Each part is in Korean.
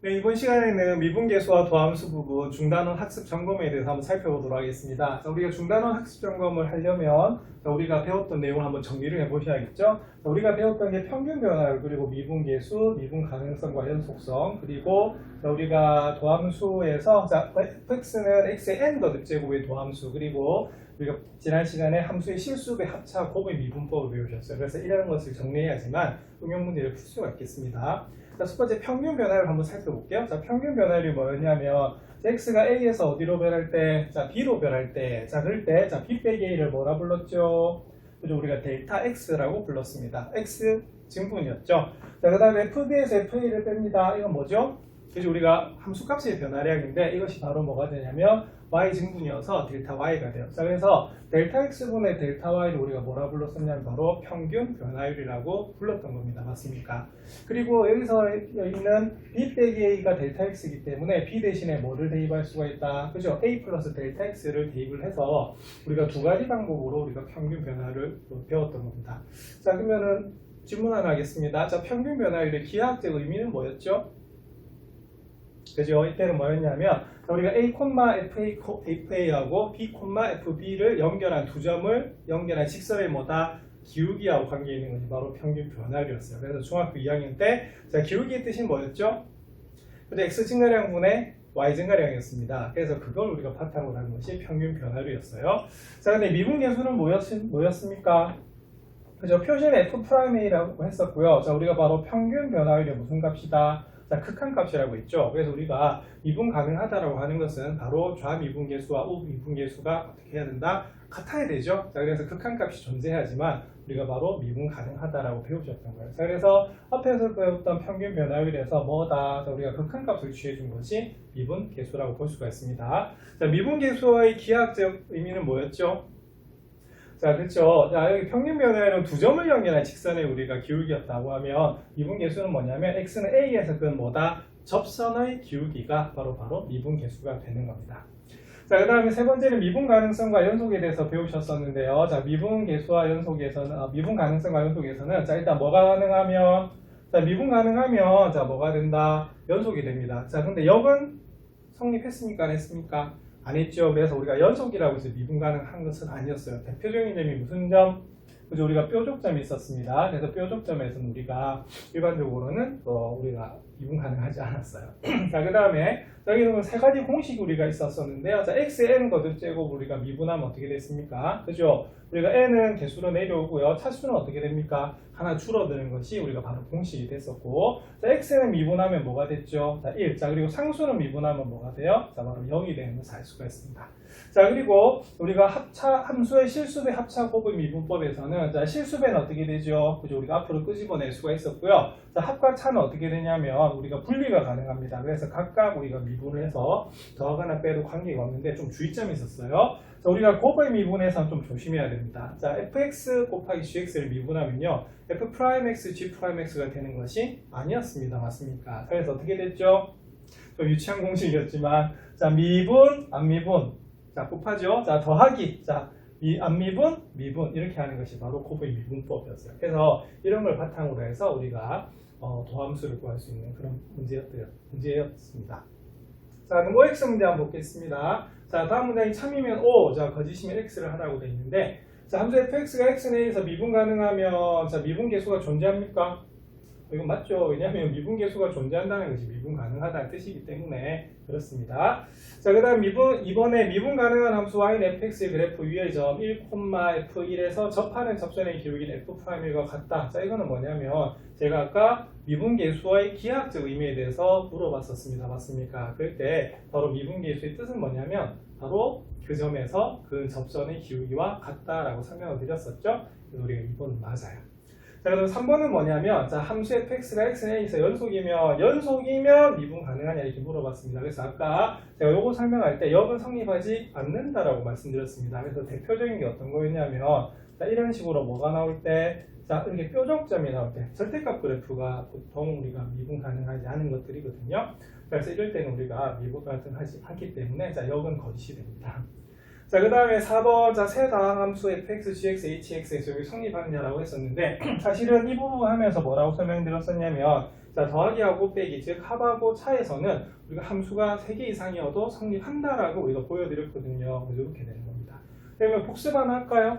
네, 이번 시간에는 미분계수와 도함수 부분 중단원 학습 점검에 대해서 한번 살펴보도록 하겠습니다. 자, 우리가 중단원 학습 점검을 하려면 우리가 배웠던 내용을 한번 정리를 해보셔야겠죠. 자, 우리가 배웠던 게 평균 변화율, 그리고 미분계수, 미분 가능성과 연속성, 그리고 우리가 도함수에서 fx는 x의 n 거듭제곱의 도함수, 그리고 우리가 지난 시간에 함수의 실수배 합차 곱의 미분법을 배우셨어요. 그래서 이런 것을 정리해야지만 응용 문제를 풀 수가 있겠습니다. 자, 첫 번째 평균 변화율 한번 살펴볼게요. 자, 평균 변화율이 뭐였냐면 x가 a에서 어디로 변할 때, 자, b로 변할 때, 자, 그럴 때, 자, b 빼기 a를 뭐라 불렀죠? 그죠? 우리가 델타 x라고 불렀습니다. x 증분이었죠. 자, 그 다음에 fb에서 fa를 뺍니다. 이건 뭐죠? 그죠? 우리가 함수값의 변화량인데 이것이 바로 뭐가 되냐면 y 증분이어서 델타 y가 돼요. 자, 그래서 델타 x분의 델타 y를 우리가 뭐라 불렀었냐면 바로 평균 변화율이라고 불렀던 겁니다. 맞습니까? 그리고 여기서 있는 b 빼기 a가 델타 x이기 때문에 b 대신에 뭐를 대입할 수가 있다. 그죠? a 플러스 델타 x를 대입을 해서 우리가 두 가지 방법으로 우리가 평균 변화를 배웠던 겁니다. 자, 그러면은 질문 하나 하겠습니다. 자, 평균 변화율의 기하학적 의미는 뭐였죠? 그죠? 이때는 뭐였냐면 우리가 a, FA하고 b, FB를 연결한 두 점을 연결한 직선의 뭐다? 기울기하고 관계 있는 것이 바로 평균 변화율이었어요. 그래서 중학교 2학년 때 자, 기울기의 뜻이 뭐였죠? 그죠? x 증가량분의 y 증가량이었습니다. 그래서 그걸 우리가 바탕으로 한 것이 평균 변화율이었어요. 자, 근데 미분계수는 뭐였습니까? 그죠? 표시는 f'a라고 했었고요. 자, 우리가 바로 평균 변화율의 무슨 값이다? 자, 극한값이라고 했죠. 그래서 우리가 미분 가능하다라고 하는 것은 바로 좌미분계수와 우미분계수가 어떻게 해야 된다? 같아야 되죠. 자, 그래서 극한값이 존재하지만 우리가 바로 미분 가능하다라고 배우셨던 거예요. 자, 그래서 앞에서 배웠던 평균 변화율에서 뭐다? 자, 우리가 극한값을 취해준 것이 미분계수라고 볼 수가 있습니다. 자, 미분계수와의 기하학적 의미는 뭐였죠? 자, 그렇죠. 자, 여기 평균 변화율은 두 점을 연결한 직선의 우리가 기울기였다고 하면 미분계수는 뭐냐면 x는 a에서 그 뭐다? 접선의 기울기가 바로 미분계수가 되는 겁니다. 자, 그 다음에 세 번째는 미분 가능성과 연속에 대해서 배우셨었는데요. 자, 미분 가능성과 연속에서는 자, 일단 뭐가 가능하면 자, 미분 가능하면 자, 뭐가 된다? 연속이 됩니다. 자, 근데 역은 성립했습니까? 안 했습니까? 안 했죠. 그래서 우리가 연속이라고 해서 미분 가능한 것은 아니었어요. 대표적인 점이 무슨 점? 그죠? 우리가 뾰족점이 있었습니다. 그래서 뾰족점에서는 우리가 일반적으로는 우리가 미분 가능하지 않았어요. 자, 그 다음에 여기는 세 가지 공식이 우리가 있었었는데요. 자, xn 거듭제곱 우리가 미분하면 어떻게 됐습니까? 그죠? 우리가 n은 개수로 내려오고요. 차수는 어떻게 됩니까? 하나 줄어드는 것이 우리가 바로 공식이 됐었고, 자, x는 미분하면 뭐가 됐죠? 자, 1. 자, 그리고 상수는 미분하면 뭐가 돼요? 자, 바로 0이 되는 것을 알 수가 있습니다. 자, 그리고 우리가 함수의 실수배 합차 곱의 미분법에서는 자, 실수배는 어떻게 되죠? 그죠? 우리가 앞으로 끄집어낼 수가 있었고요. 자, 합과 차는 어떻게 되냐면 우리가 분리가 가능합니다. 그래서 각각 우리가 미분을 해서 더하거나 빼도 관계가 없는데 좀 주의점이 있었어요. 자, 우리가 곱의 미분에서는 좀 조심해야 됩니다. 자, fx 곱하기 gx를 미분하면요, f'x, g'x가 되는 것이 아니었습니다. 맞습니까? 그래서 어떻게 됐죠? 좀 유치한 공식이었지만, 자, 미분, 안미분, 자, 곱하죠. 자, 더하기, 자, 안미분, 미분 이렇게 하는 것이 바로 곱의 미분법이었어요. 그래서 이런 걸 바탕으로 해서 우리가 도함수를 구할 수 있는 그런 문제였습니다. 자, 그럼 OX 문제 한번 보겠습니다. 자, 다음 문장이 참이면 O, 자, 거짓이면 X를 하라고 되어 있는데, 자, 함수 fx가 x는 a에서 미분 가능하면, 자, 미분계수가 존재합니까? 이건 맞죠. 왜냐하면 미분계수가 존재한다는 것이 미분 가능하다는 뜻이기 때문에 그렇습니다. 자, 그 다음 이번에 미분 가능한 함수 y는 fx의 그래프 위의 점 1, f1에서 접하는 접선의 기울기는 f'1과 같다. 자, 이거는 뭐냐면 제가 아까 미분계수의 기하학적 의미에 대해서 물어봤었습니다. 맞습니까? 그럴 때 바로 미분계수의 뜻은 뭐냐면 바로 그 점에서 그 접선의 기울기와 같다라고 설명을 드렸었죠. 그래서 우리가 2번은 맞아요. 자, 그럼 3번은 뭐냐면, 자, 함수 fx가 x는 a에서 연속이면 미분 가능하냐 이렇게 물어봤습니다. 그래서 아까 제가 요거 설명할 때 역은 성립하지 않는다라고 말씀드렸습니다. 그래서 대표적인 게 어떤 거였냐면, 자, 이런 식으로 뭐가 나올 때, 자, 이렇게 뾰족점이 나올 때, 절대값 그래프가 보통 우리가 미분 가능하지 않은 것들이거든요. 그래서 이럴 때는 우리가 미분 가능하지 않기 때문에, 자, 역은 거짓이 됩니다. 자, 그 다음에 4번, 자, 세 다항함수 fx, gx, hx에서 여기 성립하느냐라고 했었는데, 사실은 이 부분 하면서 뭐라고 설명드렸었냐면, 자, 더하기하고 빼기, 즉, 합하고 차에서는 우리가 함수가 3개 이상이어도 성립한다라고 우리가 보여드렸거든요. 그래서 이렇게 되는 겁니다. 그러면 복습 하나 할까요?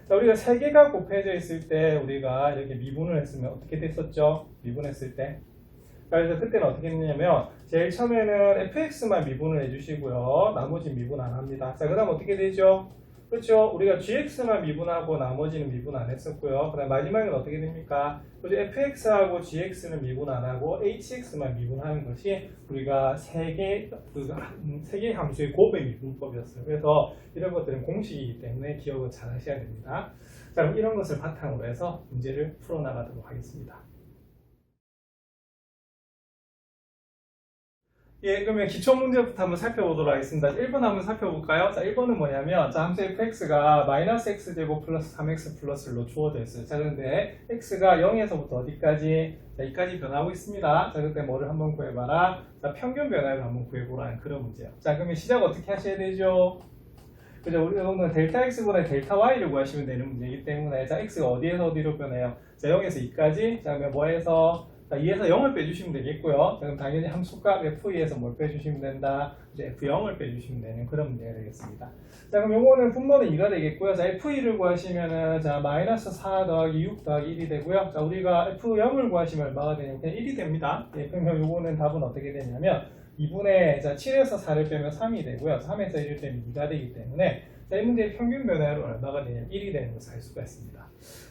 자, 우리가 3개가 곱해져 있을 때, 우리가 이렇게 미분을 했으면 어떻게 됐었죠? 미분했을 때. 그래서 그때는 어떻게 했냐면 제일 처음에는 fx만 미분을 해주시고요. 나머지 미분 안 합니다. 자, 그 다음 어떻게 되죠? 그렇죠? 우리가 gx만 미분하고 나머지는 미분 안 했었고요. 그 다음 마지막엔 어떻게 됩니까? 그죠? fx하고 gx는 미분 안 하고 hx만 미분하는 것이 우리가 세 개 함수의 곱의 미분법이었어요. 그래서 이런 것들은 공식이기 때문에 기억을 잘 하셔야 됩니다. 자, 그럼 이런 것을 바탕으로 해서 문제를 풀어나가도록 하겠습니다. 예, 그러면 기초 문제부터 한번 살펴보도록 하겠습니다. 1번 한번 살펴볼까요? 자, 1번은 뭐냐면, 자, 함수 fx가 마이너스 x제곱 플러스 3x 플러스로 주어져 있어요. 자, 그런데 x가 0에서부터 어디까지? 자, 여기까지 변하고 있습니다. 자, 그때 뭐를 한번 구해봐라. 자, 평균 변화를 한번 구해보라는 그런 문제예요. 자, 그러면 시작 어떻게 하셔야 되죠? 그죠? 우리가 보면 델타 x분의 델타 y를 구하시면 되는 문제이기 때문에, 자, x가 어디에서 어디로 변해요? 자, 0에서 2까지. 자, 그러면 뭐에서? 자, 2에서 0을 빼주시면 되겠고요. 자, 그럼 당연히 함수값 f2에서 뭘 빼주시면 된다? 이제 f0을 빼주시면 되는 그런 문제가 되겠습니다. 자, 그럼 요거는 분모는 2가 되겠고요. 자, f2를 구하시면은, 자, 마이너스 4 더하기 6 더하기 1이 되고요. 자, 우리가 f0을 구하시면 얼마가 되냐면 그냥 1이 됩니다. 예, 그러면 요거는 답은 어떻게 되냐면 2분의, 자, 7에서 4를 빼면 3이 되고요. 3에서 1을 빼면 2가 되기 때문에, 자, 이 문제의 평균 변화율은 얼마가 되냐면 1이 되는 것을 알 수가 있습니다.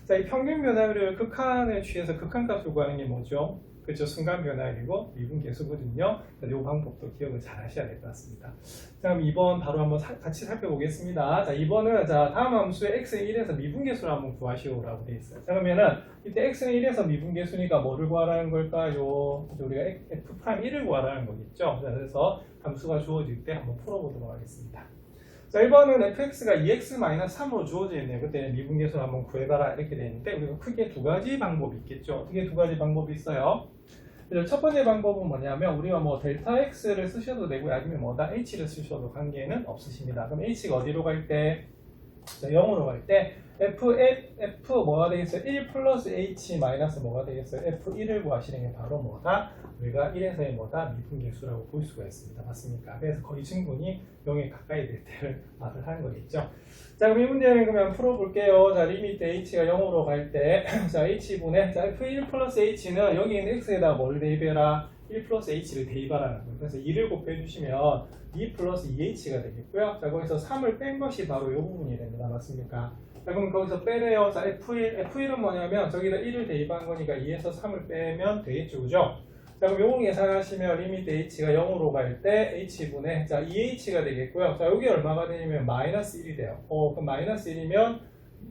자, 이 평균 변화율을 극한을 취해서 극한값을 구하는 게 뭐죠? 그렇죠. 순간 변화율이고 미분 계수거든요. 이 방법도 기억을 잘 하셔야 될 것 같습니다. 자, 그럼 2번 바로 한번 같이 살펴보겠습니다. 자, 2번은 자, 다음 함수의 x는 1에서 미분 계수를 한번 구하시오라고 되어 있어요. 자, 그러면은 이때 x는 1에서 미분 계수니까 뭐를 구하라는 걸까요? 우리가 f'1을 구하라는 거겠죠. 자, 그래서 함수가 주어질 때 한번 풀어보도록 하겠습니다. 자, 1번은 fx가 2x-3으로 주어져 있네요. 그때 미분계수를 한번 구해봐라 이렇게 되어 있는데 우리가 크게 두 가지 방법이 있겠죠. 어떻게 두 가지 방법이 있어요? 첫 번째 방법은 뭐냐면 우리가 뭐 델타 x를 쓰셔도 되고 아니면 뭐다 h를 쓰셔도 관계는 없으십니다. 그럼 h가 어디로 갈 때? 자, 0으로 갈 때 f 뭐가 되겠어요? 1 플러스 h 마이너스 뭐가 되겠어요? f1을 구하시는 게 바로 뭐다? 우리가 1에서의 뭐다? 미분계수라고 볼 수가 있습니다. 맞습니까? 그래서 거의 증분이 0에 가까이 될 때를 말을 하는 거겠죠. 자, 그럼 이 문제는 그러면 풀어볼게요. 자, 리미트 h가 0으로 갈 때, 자, h분의, 자, f1 플러스 h는 여기 있는 x에다 뭘 대입해라? 1 플러스 h를 대입하라는 거예요. 그래서 2를 곱해주시면 2 플러스 2h가 되겠고요. 자, 거기서 3을 뺀 것이 바로 이 부분이 됩니다. 맞습니까? 자, 그럼 거기서 빼래요. 자, F1은 뭐냐면 저기다 1을 대입한 거니까 2에서 3을 빼면 되겠죠. 그죠? 자, 그럼 요거 계산하시면 리미트 h가 0으로 갈 때 h분의, 자, 2h가 되겠고요. 자, 여기 얼마가 되냐면 마이너스 1이 돼요. 그럼 마이너스 1이면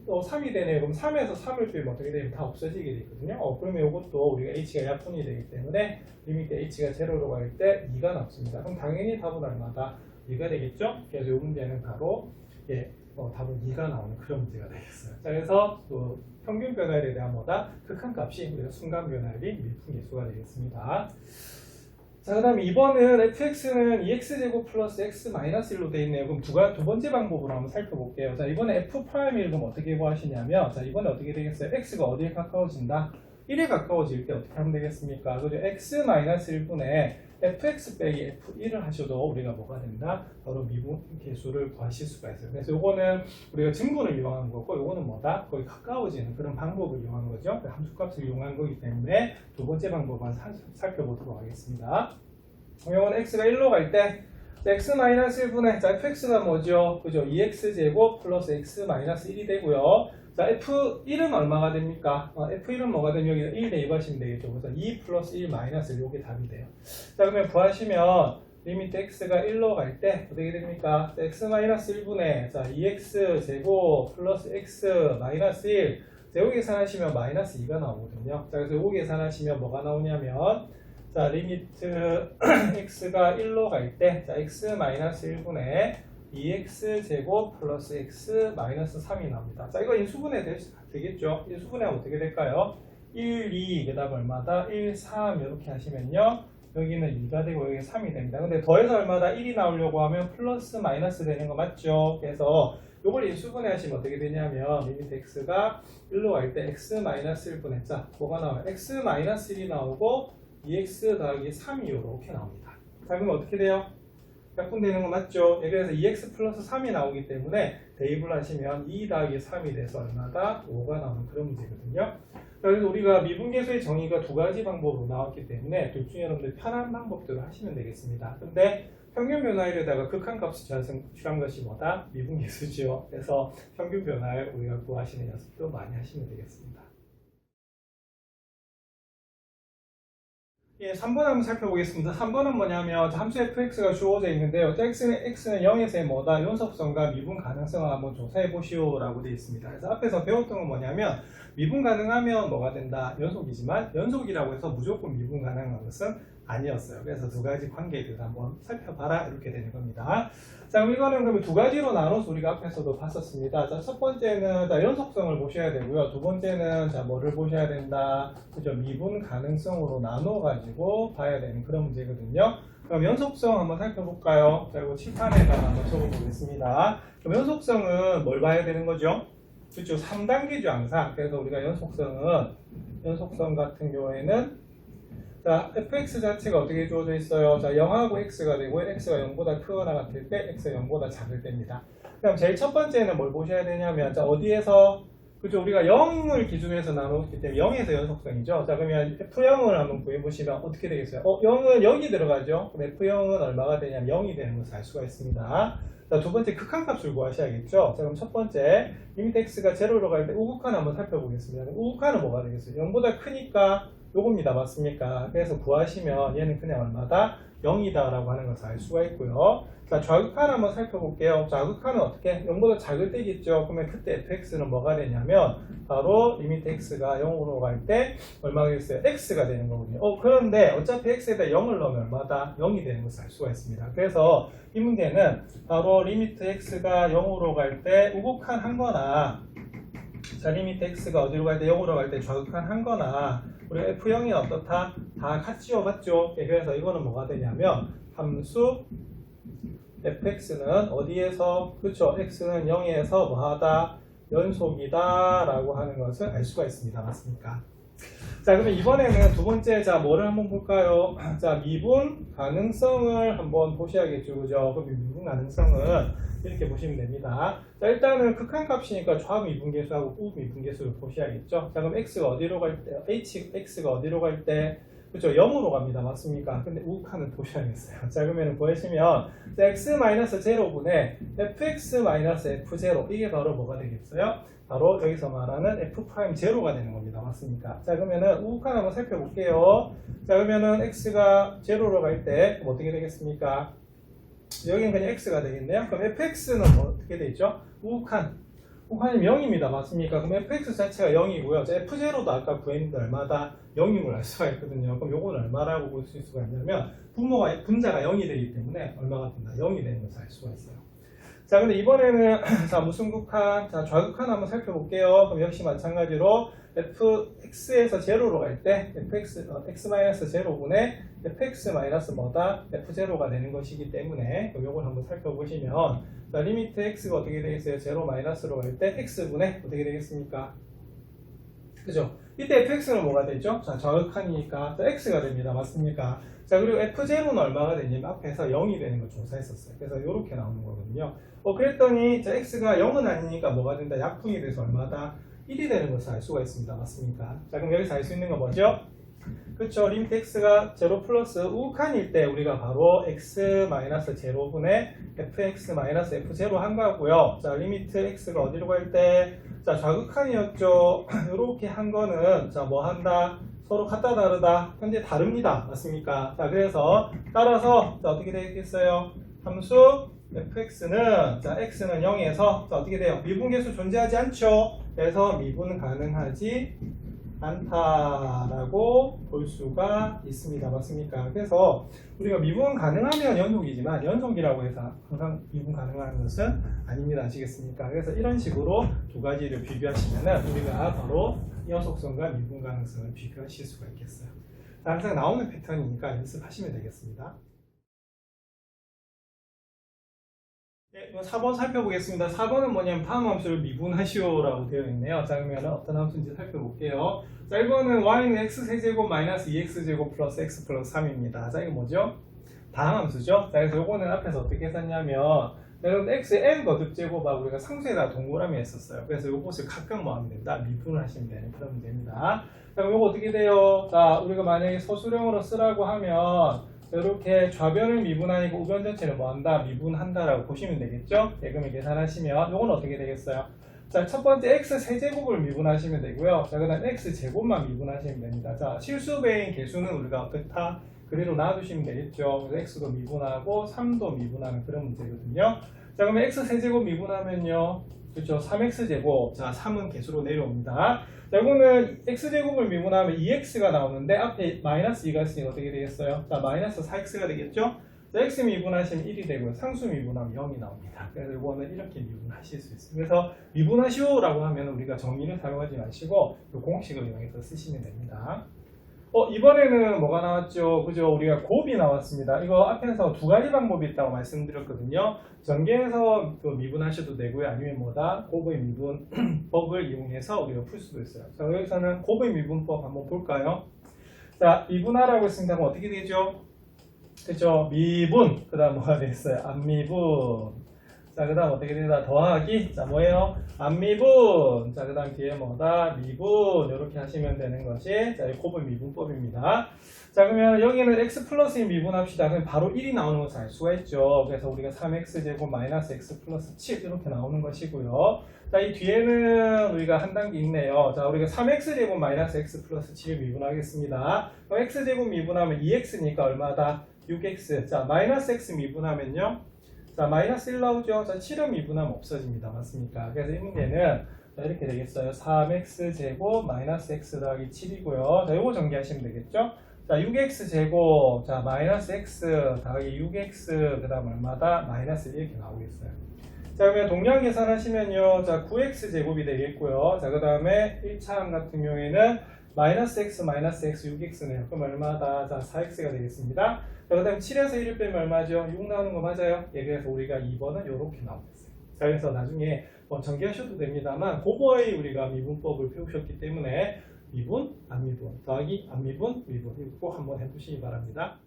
3이 되네요. 그럼 3에서 3을 빼면 어떻게 되면 다 없어지게 되거든요. 그러면 이것도 우리가 h가 약분이 되기 때문에 리미트 h가 0로 갈 때 2가 남습니다. 그럼 당연히 답은 얼마다? 2가 되겠죠? 그래서 이 문제는 바로 답은 2가 나오는 그런 문제가 되겠어요. 자, 그래서 평균 변화율에 대한 뭐다? 극한값이 우리가 순간 변화율이 밀분계수가 되겠습니다. 자, 그 다음에 2번은 fx는 2x제곱 플러스 x-1로 되어 있네요. 그럼 두 번째 방법으로 한번 살펴볼게요. 자, 이번에 f'을 그럼 어떻게 구하시냐면, 자, 이번에 어떻게 되겠어요? x가 어디에 가까워진다? 1에 가까워질 때 어떻게 하면 되겠습니까? 그죠? x-1분의 fx 빼기 f1을 하셔도 우리가 뭐가 된다? 바로 미분 계수를 구하실 수가 있어요. 그래서 요거는 우리가 증분을 이용한 거고, 요거는 뭐다? 거의 가까워지는 그런 방법을 이용한 거죠. 함수값을 이용한 거기 때문에 두 번째 방법만 살펴보도록 하겠습니다. 요거는 x가 1로 갈 때, x-1분의, 자, fx가 뭐죠? 그죠? 2x제곱 플러스 x-1이 되고요. 자, f1은 얼마가 됩니까? f1은 뭐가 되면 여기다 1 대입하시면 되겠죠. 그래서 2 플러스 1 마이너스 요게 답이 돼요. 자, 그러면 구하시면 리미트 x가 1로 갈 때 어떻게 됩니까? x-1분의, 자, 2x 제곱 플러스 x 마이너스 1. 자, 여기 계산하시면 마이너스 2가 나오거든요. 자, 그래서 여기 계산하시면 뭐가 나오냐면, 자, 리미트 x가 1로 갈 때, 자, x-1분의 2x제곱 플러스 x 마이너스 3이 나옵니다. 자, 이거 인수분해 되겠죠? 인수분해하면 어떻게 될까요? 1, 2, 그 다음 얼마다? 1, 3 이렇게 하시면요. 여기는 2가 되고 여기 3이 됩니다. 근데 더해서 얼마다 1이 나오려고 하면 플러스 마이너스 되는 거 맞죠? 그래서 요걸 인수분해 하시면 어떻게 되냐면 리미트 x가 1로 갈 때 x 마이너스 1분의 자 뭐가 나와요? x 마이너스 1이 나오고 2x 더하기 3이 이렇게 나옵니다. 자 그럼 어떻게 돼요? 약분되는 거 맞죠? 그래서 2x 플러스 3이 나오기 때문에 대입을 하시면 2 더하기 3이 돼서 얼마다? 5가 나오는 그런 문제거든요. 그래서 우리가 미분계수의 정의가 두 가지 방법으로 나왔기 때문에 둘 중에 여러분들 편한 방법대로 하시면 되겠습니다. 근데 평균 변화율에다가 극한값을 취한 것이 뭐다? 미분계수죠. 그래서 평균 변화율 우리가 구하시는 연습도 많이 하시면 되겠습니다. 예, 3번 한번 살펴보겠습니다. 3번은 뭐냐면 함수 fx가 주어져 있는데요. x는 0에서의 뭐다? 연속성과 미분 가능성을 한번 조사해 보시오 라고 되어 있습니다. 그래서 앞에서 배웠던 건 뭐냐면 미분 가능하면 뭐가 된다? 연속이지만 연속이라고 해서 무조건 미분 가능한 것은 아니었어요. 그래서 두 가지 관계에 대해서 한번 살펴봐라 이렇게 되는 겁니다. 자, 그럼 이거는 그러면 두 가지로 나눠서 우리가 앞에서도 봤었습니다. 자, 첫 번째는 연속성을 보셔야 되고요. 두 번째는 뭐를 보셔야 된다? 그죠? 미분 가능성으로 나눠 가지고 봐야 되는 그런 문제거든요. 그럼 연속성 한번 살펴볼까요? 자, 이거 칠판에다가 한번 적어보겠습니다. 그럼 연속성은 뭘 봐야 되는 거죠? 그렇죠. 3단계죠 항상. 그래서 우리가 연속성 같은 경우에는 자, fx 자체가 어떻게 주어져 있어요? 자, 0하고 x가 되고 x가 0보다 크거나 같을 때 x가 0보다 작을 때입니다. 그럼 제일 첫 번째는 뭘 보셔야 되냐면 자, 어디에서 그죠? 우리가 0을 기준으로 해서 나누기 때문에 0에서 연속성이죠. 자, 그러면 f0을 한번 구해보시면 어떻게 되겠어요? 0은 여기 들어가죠? 그럼 f0은 얼마가 되냐면 0이 되는 것을 알 수가 있습니다. 자, 두 번째 극한값을 구하셔야겠죠. 자, 그럼 첫 번째 리미트 x가 0로 갈 때 우극한 한번 살펴보겠습니다. 우극한은 뭐가 되겠어요? 0보다 크니까 요겁니다. 맞습니까? 그래서 구하시면 얘는 그냥 얼마다? 0이다 라고 하는 것을 알 수가 있고요. 자, 좌극한 한번 살펴볼게요. 좌극한은 어떻게? 0보다 작을 때겠죠. 그러면 그때 fx는 뭐가 되냐면 바로 리미트 x가 0으로 갈 때 얼마가 되겠어요? x가 되는 거거든요. 그런데 어차피 x에다 0을 넣으면 얼마다? 0이 되는 것을 알 수가 있습니다. 그래서 이 문제는 바로 리미트 x가 0으로 갈 때 우극한 한 거나 자, 리미트 x가 어디로 갈 때 0으로 갈 때 좌극한 한 거나 우리 f0이 어떻다? 다 같지요, 맞죠? 그래서 이거는 뭐가 되냐면 함수 fx는 어디에서 그쵸? x는 0에서 뭐하다? 연속이다 라고 하는 것을 알 수가 있습니다. 맞습니까? 자, 그러면 이번에는 두 번째 자 뭐를 한번 볼까요? 자, 미분 가능성을 한번 보셔야겠죠, 그죠? 그럼 미분 가능성은 이렇게 보시면 됩니다. 자, 일단은 극한값이니까 좌미분계수하고 우미분계수를 보셔야겠죠. 자, 그럼 x가 어디로 갈 때, x가 어디로 갈 때, 그렇죠? 0으로 갑니다. 맞습니까? 근데 우극한을 보셔야겠어요. 자, 그러면 보시면 x-0분의 fx-f0 이게 바로 뭐가 되겠어요? 바로 여기서 말하는 f'0가 되는 겁니다. 맞습니까? 자, 그러면은 우극한 한번 살펴볼게요. 자, 그러면은 x가 0로 갈 때 어떻게 되겠습니까? 여기는 그냥 x가 되겠네요. 그럼 fx는 어떻게 되죠? 우극한이 0입니다. 맞습니까? 그럼 fx 자체가 0이고요. f0도 아까 구했는데 얼마다? 0임을 알 수가 있거든요. 그럼 요건 얼마라고 볼 수 있을 수가 있냐면 분자가 0이 되기 때문에 얼마가 된다? 0이 되는 것을 알 수가 있어요. 자, 근데 이번에는 자, 무슨 극한? 자, 좌극한 한번 살펴볼게요. 그럼 역시 마찬가지로 fx에서 0로 갈 때 x-0분의 fx- 뭐다? f0가 되는 것이기 때문에 그럼 요걸 한번 살펴보시면 자, 리미트 x가 어떻게 되겠어요? 0 마이너스로 갈 때 x분의 어떻게 되겠습니까? 그죠? 이때 fx는 뭐가 되죠? 자, 좌극한이니까 x가 됩니다. 맞습니까? 자, 그리고 f0는 얼마가 되냐면 앞에서 0이 되는 걸 조사했었어요. 그래서 이렇게 나오는 거거든요. 그랬더니 자, x가 0은 아니니까 뭐가 된다? 약분이 돼서 얼마다? 1이 되는 것을 알 수가 있습니다. 맞습니까? 자, 그럼 여기서 알 수 있는 건 뭐죠? 그렇죠. 리미트 x가 0 플러스 우극한일 때 우리가 바로 x-0분의 fx-f0 한 거고요. 자, 리미트 x가 어디로 갈 때? 자, 좌극한이었죠. 이렇게 한 거는 자, 뭐 한다? 서로 같다 다르다? 현재 다릅니다. 맞습니까? 자, 그래서 따라서 자, 어떻게 되겠어요? 함수 fx는 자, x는 0에서 자, 어떻게 돼요? 미분계수 존재하지 않죠. 그래서 미분 가능하지 않다라고 볼 수가 있습니다. 맞습니까? 그래서 우리가 미분 가능하면 연속이지만 연속이라고 해서 항상 미분 가능한 것은 아닙니다. 아시겠습니까? 그래서 이런 식으로 두 가지를 비교하시면 우리가 바로 연속성과 미분 가능성을 비교하실 수가 있겠어요. 항상 나오는 패턴이니까 연습하시면 되겠습니다. 네, 4번 살펴보겠습니다. 4번은 뭐냐면 다음 함수를 미분하시오라고 되어 있네요. 자, 그러면 어떤 함수인지 살펴볼게요. 자, 이거는 y는 x세제곱 마이너스 2x제곱 플러스 x 플러스 3입니다. 자, 이거 뭐죠? 다항 함수죠? 자, 그래서 요거는 앞에서 어떻게 썼냐면, 여러분 x의 n 거듭제곱하고 우리가 상수에다 동그라미 했었어요. 그래서 요것을 각각 뭐 하면 된다? 미분을 하시면 되는 그런 문제입니다. 자, 그럼 요거 어떻게 돼요? 자, 우리가 만약에 서술형으로 쓰라고 하면 이렇게 좌변을 미분하니까 우변 전체를 뭐 한다? 미분한다라고 보시면 되겠죠? 예금을 계산하시면 요건 어떻게 되겠어요? 자, 첫 번째 x 세제곱을 미분하시면 되고요. 자, 그 다음 x 제곱만 미분하시면 됩니다. 자, 실수배인 개수는 우리가 어떻다? 그대로 놔두시면 되겠죠. 그래서 x도 미분하고 3도 미분하는 그런 문제거든요. 자, 그러면 x 세제곱 미분하면요. 그렇죠. 3x제곱. 자, 3은 개수로 내려옵니다. 자, 이거는 x제곱을 미분하면 2x가 나오는데 앞에 마이너스 2가 있으니까 어떻게 되겠어요? 자, 마이너스 4x가 되겠죠? 자, x 미분하시면 1이 되고요. 상수 미분하면 0이 나옵니다. 그래서 이거는 이렇게 미분하실 수 있어요. 그래서 미분하시오라고 하면 우리가 정의를 사용하지 마시고 이 공식을 이용해서 쓰시면 됩니다. 이번에는 뭐가 나왔죠? 그죠? 우리가 곱이 나왔습니다. 이거 앞에서 두 가지 방법이 있다고 말씀드렸거든요. 전개해서 미분하셔도 되고요. 아니면 뭐다? 곱의 미분법을 이용해서 우리가 풀 수도 있어요. 자, 여기서는 곱의 미분법 한번 볼까요? 자, 미분하라고 했습니다. 그럼 어떻게 되죠? 그죠? 미분. 그 다음 뭐가 되겠어요? 안미분. 자, 그 다음 어떻게 된다? 더하기. 자, 뭐예요? 안미분. 자, 그 다음 뒤에 뭐다? 미분. 이렇게 하시면 되는 것이, 자, 이 곱의 미분법입니다. 자, 그러면 여기는 x 플러스 1 미분합시다. 그럼 바로 1이 나오는 것을 알 수가 있죠. 그래서 우리가 3x제곱 마이너스 x 플러스 7 이렇게 나오는 것이고요. 자, 이 뒤에는 우리가 한 단계 있네요. 자, 우리가 3x제곱 마이너스 x 플러스 7을 미분하겠습니다. 그럼 x제곱 미분하면 2x니까 얼마다? 6x. 자, 마이너스 x 미분하면요. 자, 마이너스 1 나오죠? 자, 7은 미분하면 없어집니다. 맞습니까? 그래서 이 문제는 자, 이렇게 되겠어요. 3x제곱 마이너스 x 더하기 7이고요. 자, 요거 전개하시면 되겠죠? 자, 6x제곱, 자, 마이너스 x 더하기 6x, 그 다음 얼마다? 마이너스 1 이렇게 나오겠어요. 자, 그러면 동량 계산하시면요. 자, 9x제곱이 되겠고요. 자, 그 다음에 1차항 같은 경우에는 마이너스 x, 6x네요. 그럼 얼마다? 자, 4x가 되겠습니다. 자, 그 다음 7에서 1을 빼면 얼마죠? 6 나오는 거 맞아요? 예, 그래서 우리가 2번은 이렇게 나오겠어요. 자, 그래서 나중에 전개하셔도 됩니다만, 그거의 우리가 미분법을 배우셨기 때문에 미분, 안미분, 더하기, 안미분, 미분 이거 꼭 한번 해보시기 바랍니다.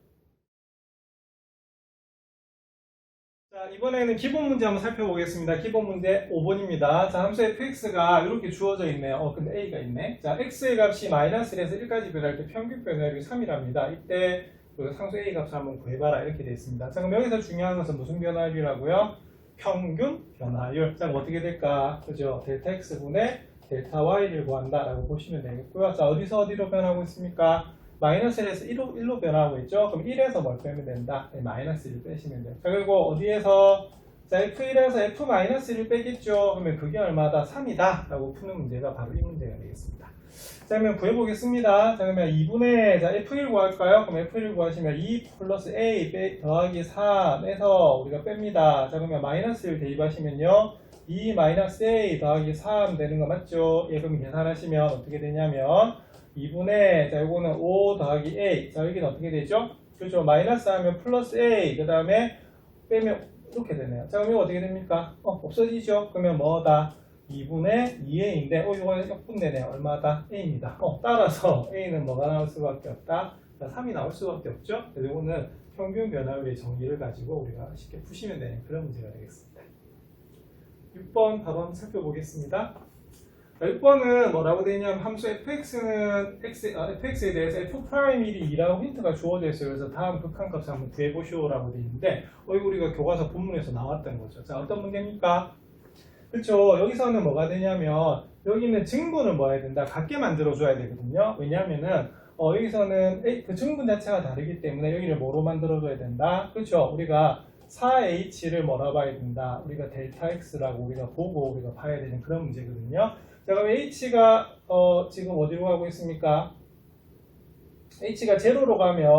자, 이번에는 기본 문제 한번 살펴보겠습니다. 기본 문제 5번입니다. 자, 함수 fx가 이렇게 주어져 있네요. 근데 a가 있네. 자, x의 값이 마이너스 1에서 1까지 변할 때 평균 변화율이 3이랍니다. 이때 상수 a 값을 한번 구해봐라 이렇게 되어 있습니다. 자, 그럼 여기서 중요한 것은 무슨 변화율이라고요? 평균 변화율. 자, 그럼 어떻게 될까? 그죠? 델타 x분의 델타 y를 구한다라고 보시면 되겠고요. 자, 어디서 어디로 변하고 있습니까? 마이너스 1에서 1로 변하고 있죠? 그럼 1에서 뭘 빼면 된다? 네, 마이너스 1을 빼시면 돼요. 자, 그리고 어디에서? 자, f1에서 f-1을 빼겠죠? 그러면 그게 얼마다? 3이다 라고 푸는 문제가 바로 이 문제가 되겠습니다. 자, 그러면 구해보겠습니다. 자, 그러면 2분의, 자, f1 구할까요? 그럼 f1 구하시면 2 플러스 a 더하기 3에서 우리가 뺍니다. 자, 그러면 마이너스 1 대입하시면요. 2 마이너스 a 더하기 3 되는 거 맞죠? 예, 그럼 계산하시면 어떻게 되냐면 2분의, 자, 요거는 5 더하기 a. 자, 여기는 어떻게 되죠? 그렇죠. 마이너스 하면 플러스 a. 그 다음에 빼면 이렇게 되네요. 자, 그럼 이거 어떻게 됩니까? 없어지죠? 그러면 뭐다? 2분의 2a인데, 이거 역분되네요. 얼마다? a입니다. 따라서 a는 뭐가 나올 수밖에 없다? 자, 3이 나올 수밖에 없죠? 그래서 이거는 평균 변화율의 정의를 가지고 우리가 쉽게 푸시면 되는 그런 문제가 되겠습니다. 6번 바로 한번 살펴보겠습니다. 6번은 뭐라고 되냐면 함수 fx는 fx에 대해서 f'1이 2라고 힌트가 주어져 있어요. 그래서 다음 극한값을 한번 구해보시오라고 되어 있는데 이거 우리가 교과서 본문에서 나왔던 거죠. 자, 어떤 문제입니까? 그렇죠. 여기서는 뭐가 되냐면 여기는 증분을 뭐 해야 된다? 같게 만들어줘야 되거든요. 왜냐하면은 여기서는 그 증분 자체가 다르기 때문에 여기를 뭐로 만들어줘야 된다? 그렇죠. 우리가 4h를 뭐라 봐야 된다? 우리가 델타 x라고 우리가 보고 우리가 봐야 되는 그런 문제거든요. 자, 그럼 h가 지금 어디로 가고 있습니까? h가 제로로 가면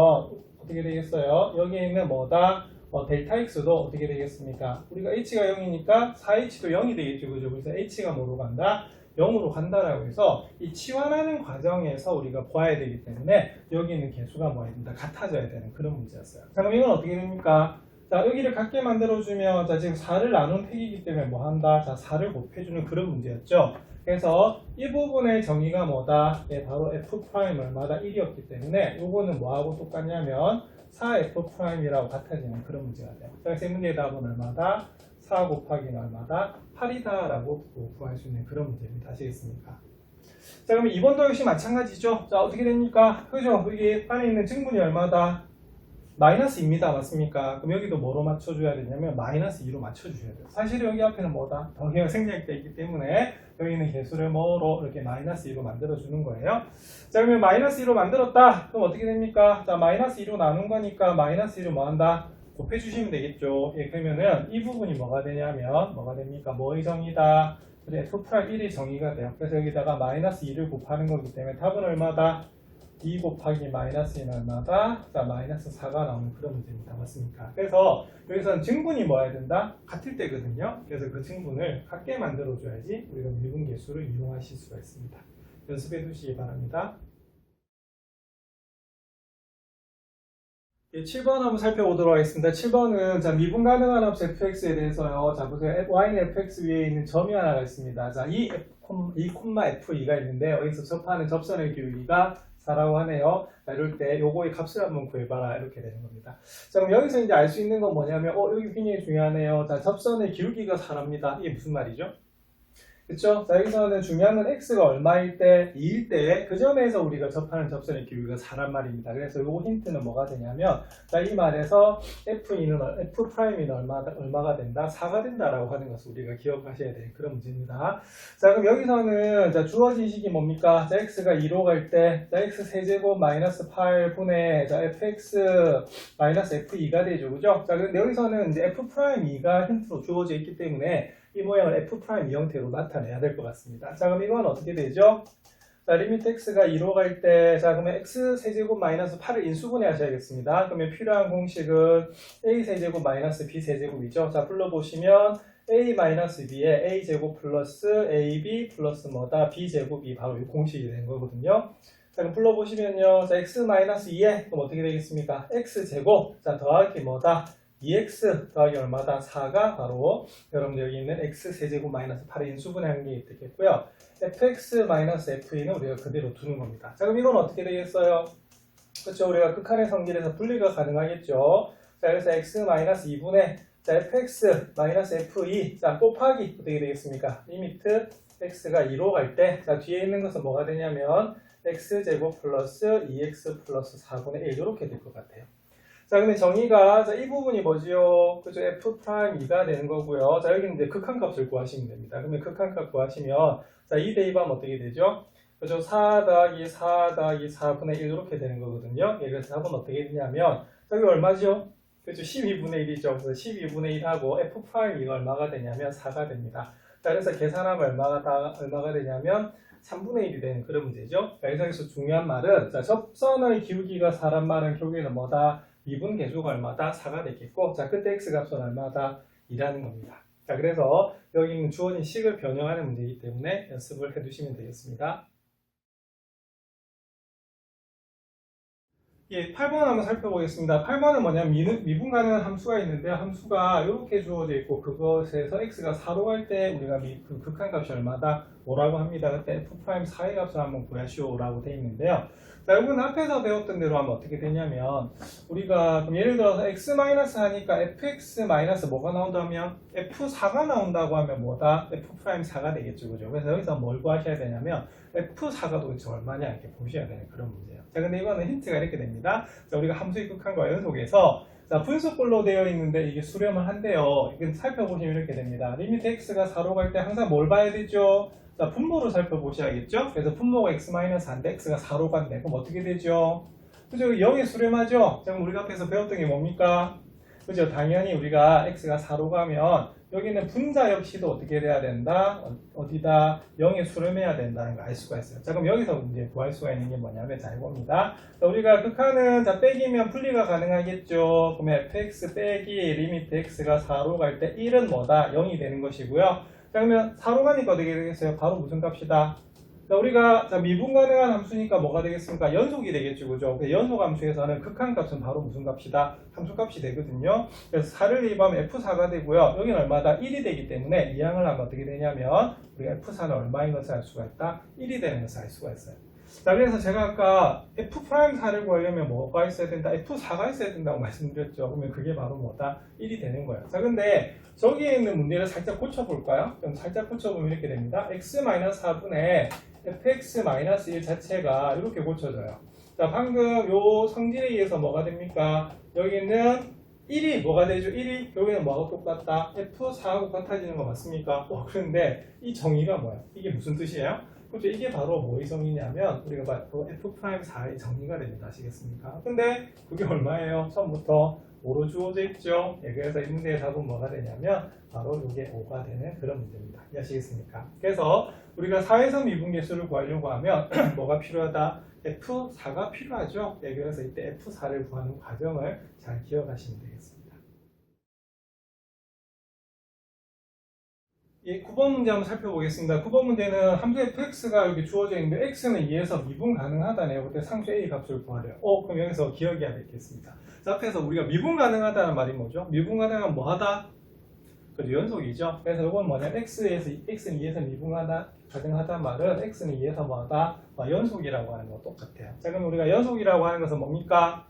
어떻게 되겠어요? 여기에 있는 뭐다? 델타 x도 어떻게 되겠습니까? 우리가 h가 0이니까 4h도 0이 되겠죠. 그죠? 그래서 h가 뭐로 간다? 0으로 간다라고 해서 이 치환하는 과정에서 우리가 보아야 되기 때문에 여기 있는 개수가 뭐야 된다? 같아져야 되는 그런 문제였어요. 자, 그럼 이건 어떻게 됩니까? 자, 여기를 같게 만들어주면, 자, 지금 4를 나눈 팩이기 때문에 뭐 한다? 자, 4를 곱해주는 그런 문제였죠. 그래서 이 부분의 정의가 뭐다? 예, 바로 F' 얼마다 1이었기 때문에 요거는 뭐하고 똑같냐면 4F'이라고 같아지는 그런 문제가 돼요. 그래서 이 문제의 답은 얼마다? 4 곱하기 얼마다? 8이다 라고 구할 수 있는 그런 문제입니다. 아시겠습니까? 자, 그러면 이번도 역시 마찬가지죠. 자, 어떻게 됩니까? 그죠? 여기 안에 있는 증분이 얼마다? 마이너스 2입니다. 맞습니까? 그럼 여기도 뭐로 맞춰줘야 되냐면 마이너스 2로 맞춰주셔야 돼요. 사실 여기 앞에는 뭐다? 더해가 생략되어 있기 때문에 여기 있는 개수를 뭐로 이렇게 마이너스 2로 만들어주는 거예요. 자, 그러면 마이너스 2로 만들었다. 그럼 어떻게 됩니까? 자, 마이너스 2로 나눈 거니까 마이너스 2로 뭐 한다? 곱해주시면 되겠죠. 예, 그러면은 이 부분이 뭐가 되냐면 뭐가 됩니까? 뭐의 정의다? F'1의 정의가 돼요. 그래서 여기다가 마이너스 2를 곱하는 거기 때문에 답은 얼마다? 2 곱하기 마이너스 2는 얼마다? 자, 마이너스 4가 나오는 그런 문제입니다. 맞습니까? 그래서 여기서는 증분이 뭐야 된다? 같을 때거든요. 그래서 그 증분을 같게 만들어줘야지 우리가 미분계수를 이용하실 수가 있습니다. 연습해 두시기 바랍니다. 예, 7번 한번 살펴보도록 하겠습니다. 7번은 자, 미분 가능한 합수 fx에 대해서요. 자, 보세요. y는 fx 위에 있는 점이 하나가 있습니다. 자, 이 f2가 있는데 여기서 접하는 접선의 기울기가 4라고 하네요. 자, 이럴 때 요거의 값을 한번 구해봐라 이렇게 되는 겁니다. 자, 그럼 여기서 이제 알 수 있는 건 뭐냐면 여기 굉장히 중요하네요. 자, 접선의 기울기가 4랍니다. 이게 무슨 말이죠? 그쵸? 자, 여기서는 중요한 건 x가 얼마일 때? 2일 때 그 점에서 우리가 접하는 접선의 기울기가 4란 말입니다. 그래서 요 힌트는 뭐가 되냐면 자, 이 말에서 F'는 얼마가 된다? 4가 된다라고 하는 것을 우리가 기억하셔야 되는 그런 문제입니다. 자, 그럼 여기서는 자, 주어진 식이 뭡니까? 자, x가 2로 갈 때 자, x 세제곱 마이너스 8분의 자, fx 마이너스 f2가 되죠. 그죠? 자, 근데 여기서는 이제 f'2가 힌트로 주어져 있기 때문에 이 모양을 f' 이 형태로 나타내야 될 것 같습니다. 자, 그럼 이건 어떻게 되죠? 자, 리미트 x가 2로 갈 때, 자, 그러면 x 세제곱 마이너스 8을 인수분해 하셔야겠습니다. 그러면 필요한 공식은 a 세제곱 마이너스 b 세제곱이죠. 자, 불러보시면 a 마이너스 b에 a 제곱 플러스 ab 플러스 뭐다? b 제곱이 바로 이 공식이 되는 거거든요. 자, 그럼 불러보시면요. 자, x 마이너스 2에 그럼 어떻게 되겠습니까? x 제곱, 자, 더하기 뭐다? 2x 더하기 얼마다? 4가 바로 여러분들 여기 있는 x 세제곱 마이너스 8의 인수분해한 게 되겠고요. fx 마이너스 f는 우리가 그대로 두는 겁니다. 자, 그럼 이건 어떻게 되겠어요? 그렇죠. 우리가 극한의 성질에서 분리가 가능하겠죠. 자, 그래서 x 마이너스 2분의 자, fx 마이너스 f2 자, 곱하기 어떻게 되겠습니까? 리미트 x가 2로 갈 때 자, 뒤에 있는 것은 뭐가 되냐면 x제곱 플러스 2x 플러스 4분의 1 이렇게 될 것 같아요. 자, 근데 정의가, 자, 이 부분이 뭐지요? 그죠? F'2가 되는 거고요. 자, 여기는 이제 극한값을 구하시면 됩니다. 그러면 극한값 구하시면, 자, 2 대입하면 어떻게 되죠? 그죠? 4 더하기 4 더하기 4분의 1 이렇게 되는 거거든요. 예, 그래서 답은 어떻게 되냐면, 자, 여기 얼마죠? 그죠? 12분의 1이죠. 그래서 12분의 1하고 F'2가 얼마가 되냐면 4가 됩니다. 자, 그래서 계산하면 얼마가 되냐면 3분의 1이 되는 그런 문제죠. 자, 여기서 중요한 말은, 자, 접선의 기울기가 4란 말은 결국에는 뭐다? 미분 계수가 얼마다? 4가 되겠고, 자, 그때 x 값은 얼마다? 2라는 겁니다. 자, 그래서 여기 있는 주어진 식을 변형하는 문제이기 때문에 연습을 해두시면 되겠습니다. 예, 8번 한번 살펴보겠습니다. 8번은 뭐냐면 미분 가능한 함수가 있는데 함수가 이렇게 주어져 있고 그것에서 x가 4로 갈 때 우리가 그 극한값이 얼마다? 5라고 합니다. 그때 f'4의 값을 한번 구하시오라고 되어 있는데요. 자, 이건 앞에서 배웠던 대로 하면 어떻게 되냐면 우리가 그럼 예를 들어서 x 마이너스 하니까 fx 마이너스 뭐가 나온다면 f4가 나온다고 하면 뭐다? f'4가 되겠죠. 그죠? 그래서 여기서 뭘 구하셔야 되냐면 f4가 도대체 얼마냐 이렇게 보셔야 되는 그런 문제예요. 자, 근데 이거는 힌트가 이렇게 됩니다. 자, 우리가 함수의 극한과 연속에서 자, 분수꼴로 되어 있는데 이게 수렴을 한대요. 이건 살펴보시면 이렇게 됩니다. 리미트 x가 4로 갈 때 항상 뭘 봐야 되죠? 자, 분모를 살펴보셔야겠죠? 그래서 분모가 x-1대 x가 4로 간대. 그럼 어떻게 되죠? 그죠? 0에 수렴하죠? 자, 그럼 우리가 앞에서 배웠던 게 뭡니까? 그죠? 당연히 우리가 x가 4로 가면 여기는 분자 역시도 어떻게 돼야 된다? 어디다? 0에 수렴해야 된다는 걸 알 수가 있어요. 자, 그럼 여기서 이제 구할 수가 있는 게 뭐냐면 자, 이겁니다. 자, 우리가 극한은 자, 빼기면 분리가 가능하겠죠? 그러면 fx 빼기 리미트 x가 4로 갈 때 1은 뭐다? 0이 되는 것이고요. 자, 그러면 4로 가니까 어떻게 되겠어요? 바로 무슨 값이다? 자, 우리가 미분 가능한 함수니까 뭐가 되겠습니까? 연속이 되겠죠, 그죠? 연속 함수에서는 극한값은 바로 무슨 값이다? 함수값이 되거든요. 그래서 4를 대입하면 F4가 되고요. 여기는 얼마다? 1이 되기 때문에 이 항을 하면 어떻게 되냐면 우리가 F4는 얼마인 것을 알 수가 있다? 1이 되는 것을 알 수가 있어요. 자, 그래서 제가 아까 F'4를 구하려면 뭐가 있어야 된다? F4가 있어야 된다고 말씀드렸죠. 그러면 그게 바로 뭐다? 1이 되는 거예요. 자, 근데 저기에 있는 문제를 살짝 고쳐볼까요? 그럼 살짝 고쳐보면 이렇게 됩니다. x-4분의 fx-1 자체가 이렇게 고쳐져요. 자, 방금 요 성질에 의해서 뭐가 됩니까? 여기는 1이 뭐가 되죠? 1이 여기는 뭐하고 똑같다? F4하고 같아지는 거 맞습니까? 그런데 이 정의가 뭐야? 이게 무슨 뜻이에요? 그렇죠. 이게 바로 뭐의 정의냐면 우리가 바로 F'4의 정의가 됩니다. 아시겠습니까? 근데 그게 얼마예요? 처음부터 5로 주어져 있죠. 예, 그래서 이 문제의 답은 뭐가 되냐면 바로 이게 5가 되는 그런 문제입니다. 이해하시겠습니까? 그래서 우리가 4에서 미분계수를 구하려고 하면 뭐가 필요하다? F4가 필요하죠. 예, 그래서 이때 F4를 구하는 과정을 잘 기억하시면 되겠습니다. 예, 9번 문제 한번 살펴보겠습니다. 9번 문제는 함수 fx가 여기 주어져 있는데 x는 2에서 미분 가능하다네요. 그때 상수 a 값을 구하래요. 그럼 여기서 기억해야 되겠습니다. 자, 앞에서 우리가 미분 가능하다는 말이 뭐죠? 미분 가능한 뭐하다? 그죠, 연속이죠. 그래서 이건 뭐냐면 x는 2에서 미분 가능하다는 말은 x는 2에서 뭐하다? 연속이라고 하는 거 똑같아요. 자, 그럼 우리가 연속이라고 하는 것은 뭡니까?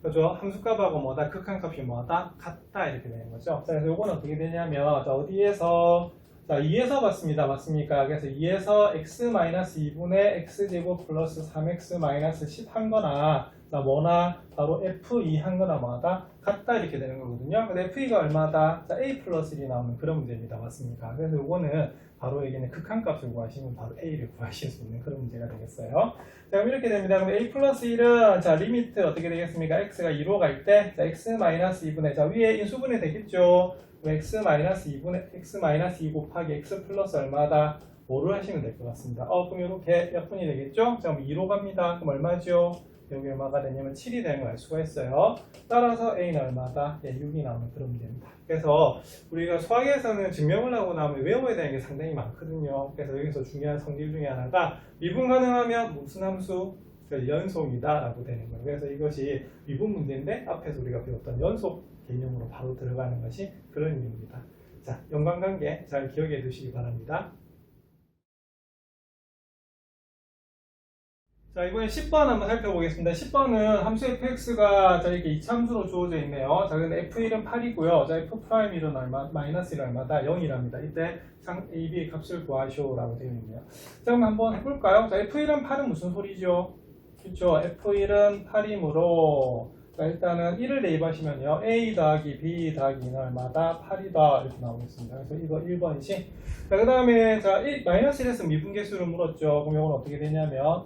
그죠? 함수값하고 뭐다? 극한값이 뭐다? 같다 이렇게 되는 거죠. 자, 그래서 이건 어떻게 되냐면 자, 어디에서 자, 2에서 봤습니다. 맞습니까? 그래서 2에서 x-2분의 x제곱 플러스 3x-10 한 거나 자, 뭐나 바로 f2 한 거나 뭐다? 같다 이렇게 되는 거거든요. 근데 f2가 얼마다? 자, a 플러스 1이 나오는 그런 문제입니다. 맞습니까? 그래서 이거는 바로 여기는 극한값을 구하시면 바로 a를 구하실 수 있는 그런 문제가 되겠어요. 자, 그럼 이렇게 됩니다. 그럼 a 플러스 1은 자, 리미트 어떻게 되겠습니까? x가 2로 갈 때 자, x-2분의 자, 위에 인수분해 되겠죠. x-2 곱하기 x 플러스 얼마다? 5를 하시면 될 것 같습니다. 그럼 이렇게 몇 분이 되겠죠? 자, 그럼 2로 갑니다. 그럼 얼마죠? 여기 얼마가 되냐면 7이 되는 걸 알 수가 있어요. 따라서 a는 얼마다? 6이 나오는 그런 문제입니다. 그래서 우리가 수학에서는 증명을 하고 나면 외워야 되는 게 상당히 많거든요. 그래서 여기서 중요한 성질 중에 하나가 미분 가능하면 무슨 함수? 연속이다 라고 되는 거예요. 그래서 이것이 미분 문제인데 앞에서 우리가 배웠던 연속 개념으로 바로 들어가는 것이 그런 의미입니다. 자, 연관관계 잘 기억해 두시기 바랍니다. 자, 이번에 10번 한번 살펴보겠습니다. 10번은 함수 fx가 자, 이렇게 이차함수로 주어져 있네요. 자, 근데 f1은 8이고요. 자, f'1은 얼마? 마이너스 1은 얼마다? 0이랍니다. 이때 a, b의 값을 구하시오라고 되어 있네요. 자, 그럼 한번 해볼까요? 자, f1은 8은 무슨 소리죠? 그렇죠. F1은 8이므로 자, 일단은 1을 대입하시면요. A 더하기 B 더하기 2는 얼마다? 8이다. 이렇게 나오겠습니다. 그래서 이거 1번이지. 자, 그 다음에 자, 마이너스 1에서 미분계수를 물었죠. 그럼 이건 어떻게 되냐면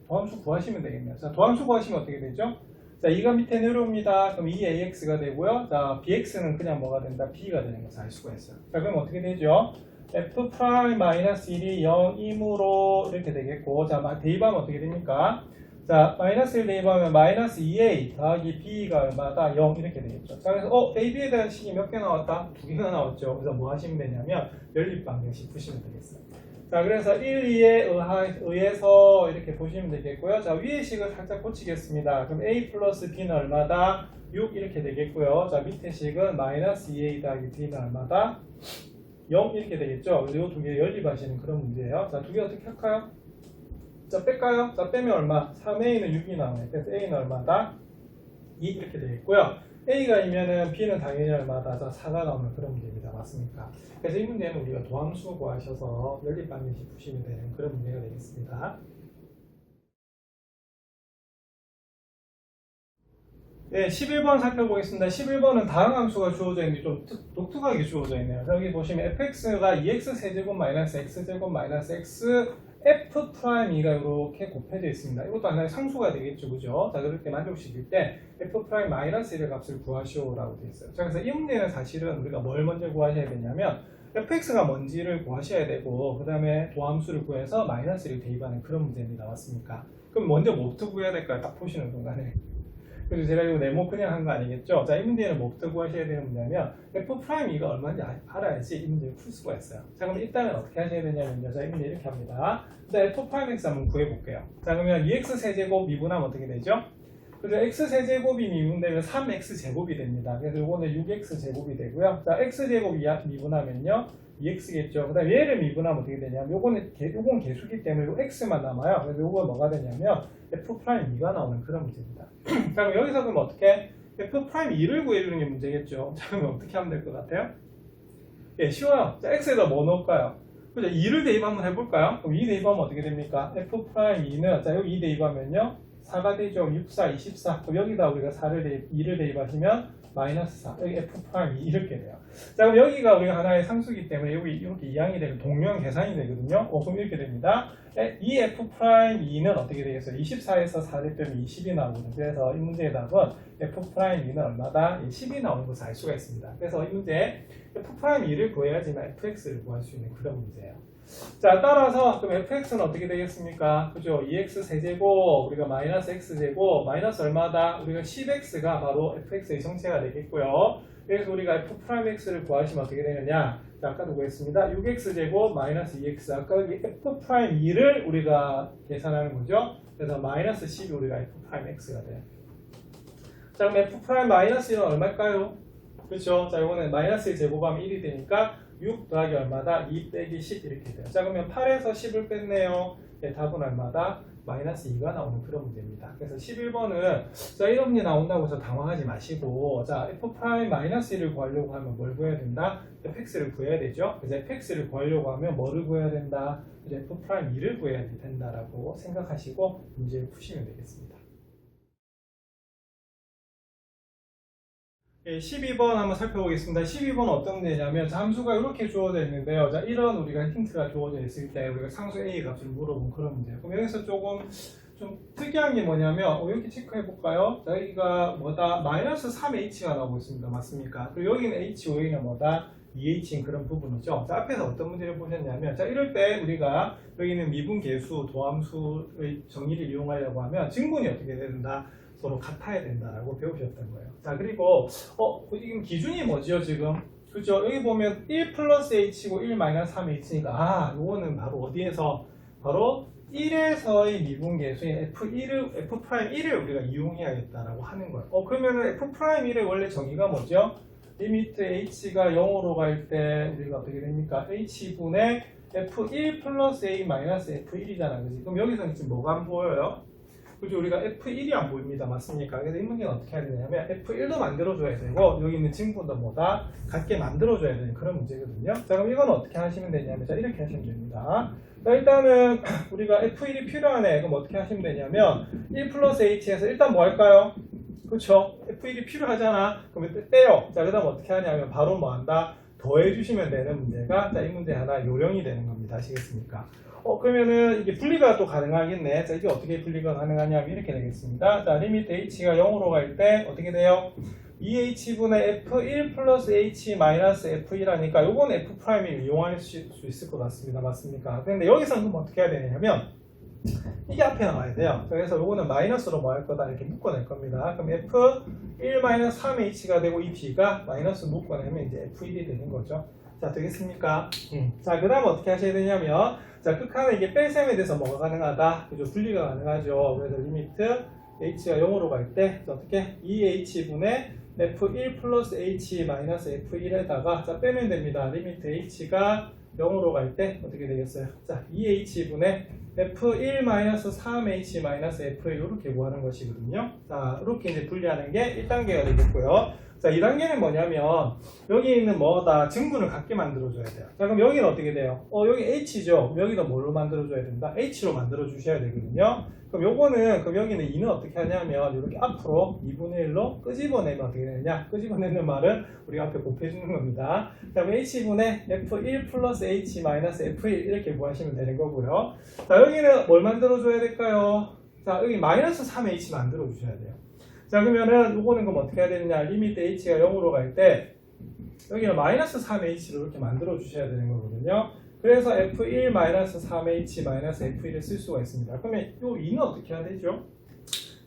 도함수 구하시면 되겠네요. 자, 도함수 구하시면 어떻게 되죠? 자, 2가 밑에 내려옵니다. 그럼 2AX가 되고요. 자, BX는 그냥 뭐가 된다? B가 되는 것을 알 수가 있어요. 자, 그럼 어떻게 되죠? F'-1이 0이므로 이렇게 되겠고, 자, 대입하면 어떻게 됩니까? 자, 마이너스 1 대입하면 마이너스 2a 더하기 b가 얼마다? 0 이렇게 되겠죠. 자, 그래서 a, b에 대한 식이 몇 개 나왔다? 2개가 나왔죠. 그래서 뭐 하시면 되냐면 연립방정식 푸시면 되겠어요. 자, 그래서 1, 2에 의해서 이렇게 보시면 되겠고요. 자, 위의 식을 살짝 고치겠습니다. 그럼 a 플러스 b는 얼마다? 6 이렇게 되겠고요. 자, 밑에 식은 마이너스 2a 더하기 b는 얼마다? 0 이렇게 되겠죠. 그래서 이 두 개 연립하시는 그런 문제예요. 자, 두 개 어떻게 할까요? 자, 뺄까요? 자, 빼면 얼마? 3a는 6이 나오네. 그래서 a는 얼마다? 2 이렇게 되겠고요. a가 이면은 b는 당연히 얼마다? 자, 4가 나오는 그런 문제입니다. 맞습니까? 그래서 이 문제는 우리가 도함수 구하셔서 연립방정식 푸시면 되는 그런 문제가 되겠습니다. 네, 11번 살펴보겠습니다. 11번은 다음 함수가 주어져 있는데 좀 독특하게 주어져 있네요. 여기 보시면 fx가 2x 세제곱 마이너스 x제곱 마이너스 x f'2가 이렇게 곱해져 있습니다. 이것도 하나의 상수가 되겠죠, 그죠? 자, 그렇게 만족시킬 때 f' 마이너스 1의 값을 구하시오라고 되어 있어요. 자, 그래서 이 문제는 사실은 우리가 뭘 먼저 구하셔야 되냐면 fx가 뭔지를 구하셔야 되고, 그 다음에 도함수를 구해서 마이너스를 대입하는 그런 문제입니다. 맞습니까? 그럼 먼저 뭐부터 구해야 될까요? 딱 보시는 순간에 그래서 제가 이거 네모 그냥 한 거 아니겠죠? 자, 이 문제는 뭐부터 구하셔야 되는 문제냐면 F'E가 얼마인지 알아야지 이 문제를 풀 수가 있어요. 자, 그럼 일단은 어떻게 하셔야 되냐면요. 자, 이 문제 이렇게 합니다. 자, F'X 한번 구해볼게요. 자, 그러면 2x 세제곱 미분하면 어떻게 되죠? 그래서 x 세제곱이 미분되면 3x 제곱이 됩니다. 그래서 이거는 6x 제곱이 되고요. 자, x 제곱이 미분하면요. 2x겠죠. 그 다음에 얘를 미분하면 어떻게 되냐면 요건 개수기 때문에 요 x만 남아요. 그래서 요거 뭐가 되냐면 F'E가 나오는 그런 문제입니다. 자, 그럼 여기서 그럼 어떻게 F'E를 구해주는 게 문제겠죠. 자, 그럼 어떻게 하면 될 것 같아요? 예, 쉬워요. 자, x에다 뭐 넣을까요? 그죠? 2를 대입 한번 해볼까요? 그럼 2 대입하면 어떻게 됩니까? F'E는 자, 여기 2 대입하면요. 4가 되죠. 6, 4, 24. 그럼 여기다 우리가 2를 대입하시면 마이너스 4. 여기 F'E 이렇게 돼요. 자, 그럼 여기가 우리가 하나의 상수기 때문에 여기 이렇게 이항이 되면 동명 계산이 되거든요. 그럼 이렇게 됩니다. 이 F'E는 어떻게 되겠어요? 24에서 4를 빼면 20이 나오거든요. 그래서 이 문제의 답은 F'E는 얼마다? 10이 나오는 것을 알 수가 있습니다. 그래서 이 문제 F'E를 구해야지만 Fx를 구할 수 있는 그런 문제예요. 자, 따라서 그럼 fx는 어떻게 되겠습니까? 그죠? 2x 세제곱 우리가 마이너스 x제곱 마이너스 얼마다? 우리가 10x가 바로 fx의 정체가 되겠고요. 그래서 우리가 f'x를 구하시면 어떻게 되느냐? 자, 아까도 구했습니다. 6x제곱 마이너스 2x 아까 여기 f'E를 우리가 계산하는 거죠. 그래서 마이너스 10이 우리가 f'x가 돼요. 자, 그럼 f'-1은 얼마일까요? 그렇죠? 자, 이거는 마이너스 1 제곱하면 1이 되니까 6 더하기 얼마다? 2 빼기 10 이렇게 돼요. 자, 그러면 8에서 10을 뺐네요. 네, 답은 얼마다? 마이너스 2가 나오는 그런 문제입니다. 그래서 11번은 자, 이런 문제 나온다고 해서 당황하지 마시고 자, F'-1을 구하려고 하면 뭘 구해야 된다? fx를 구해야 되죠. 그래서 fx를 구하려고 하면 뭐를 구해야 된다? F'-2를 구해야 된다라고 생각하시고 문제를 푸시면 되겠습니다. 12번 한번 살펴보겠습니다. 12번 어떤 문제냐면 함수가 이렇게 주어져 있는데요. 자, 이런 우리가 힌트가 주어져 있을 때 우리가 상수 A 값을 물어본 그런 문제예요. 그럼 여기서 조금 좀 특이한 게 뭐냐면 이렇게 체크해 볼까요? 자, 여기가 뭐다? 마이너스 3h가 나오고 있습니다. 맞습니까? 그리고 여기는 h, 여기는 뭐다? 2h인 그런 부분이죠. 자, 앞에서 어떤 문제를 보셨냐면 자, 이럴 때 우리가 여기는 미분계수, 도함수의 정의를 이용하려고 하면 증분이 어떻게 된다? 서로 같아야 된다라고 배우셨던 거예요. 자, 그리고 지금 기준이 뭐죠 지금? 그죠? 여기 보면 1 플러스 h고 1 마이너스 3h니까 요거는 바로 어디에서? 바로 1에서의 미분계수인 F'1을 우리가 이용해야겠다라고 하는 거예요. 그러면은 F'1의 원래 정의가 뭐죠? 리미트 h가 0으로 갈 때 우리가 어떻게 됩니까? h분의 F1 플러스 a 마이너스 F1이잖아. 그지? 그럼 여기서는 지금 뭐가 안 보여요? 그죠? 우리가 F1이 안 보입니다. 맞습니까? 그래서 이 문제는 어떻게 해야 되냐면 F1도 만들어줘야 되고 여기 있는 증분도 뭐다? 같게 만들어줘야 되는 그런 문제거든요. 자, 그럼 이건 어떻게 하시면 되냐면 자, 이렇게 하시면 됩니다. 자, 일단은 우리가 F1이 필요하네. 그럼 어떻게 하시면 되냐면 1 플러스 h에서 일단 뭐 할까요? 그렇죠? F1이 필요하잖아. 그러면 떼요. 자, 그 다음 어떻게 하냐면 바로 뭐 한다? 더해주시면 되는 문제가 자, 이 문제 하나 요령이 되는 겁니다. 아시겠습니까? 그러면은 이게 분리가 또 가능하겠네. 자, 이게 어떻게 분리가 가능하냐면 이렇게 되겠습니다. 자, 리미트 h가 0으로 갈 때 어떻게 돼요? 2h분의 f1 플러스 h 마이너스 f1하니까 요건 f'을 이용할 수 있을 것 같습니다. 맞습니까? 근데 여기서는 그럼 어떻게 해야 되냐면 이게 앞에 나와야 돼요. 그래서 요거는 마이너스로 뭐 할 거다 이렇게 묶어낼 겁니다. 그럼 f1 마이너스 3h가 되고 이 b가 마이너스 묶어내면 이제 f1이 되는 거죠. 자, 되겠습니까? 자, 그 다음 어떻게 하셔야 되냐면 자, 극한에 이게 뺄셈에 대해서 뭐가 가능하다? 그죠? 분리가 가능하죠. 그래서 리미트 h가 0으로 갈 때 어떻게? 2h분의 f1 플러스 h 마이너스 f1에다가 자, 빼면 됩니다. 리미트 h가 0으로 갈 때 어떻게 되겠어요? 자, 2h분의 f1 마이너스 3h 마이너스 f1 이렇게 구하는 것이거든요. 자, 이렇게 이제 분리하는 게 1단계가 되겠고요. 자, 2단계는 뭐냐면 여기 있는 뭐다? 증분을 같게 만들어줘야 돼요. 자, 그럼 여기는 어떻게 돼요? 여기 h죠. 여기도 뭘로 만들어줘야 된다? h로 만들어주셔야 되거든요. 그럼 요거는 그럼 여기는 2는 어떻게 하냐면 이렇게 앞으로 2분의 1로 끄집어내면 어떻게 되느냐? 끄집어내는 말은 우리가 앞에 곱해주는 겁니다. 자, 그럼 h분의 f1 플러스 h 마이너스 f1 이렇게 구하시면 되는 거고요. 자, 여기는 뭘 만들어줘야 될까요? 자, 여기 마이너스 3h 만들어주셔야 돼요. 자, 그러면은 요거는 그럼 어떻게 해야 되느냐? 리미트 h가 0으로 갈 때 여기는 마이너스 3h로 이렇게 만들어 주셔야 되는 거거든요. 그래서 f1 마이너스 3h 마이너스 f1을 쓸 수가 있습니다. 그러면 요 2는 어떻게 해야 되죠?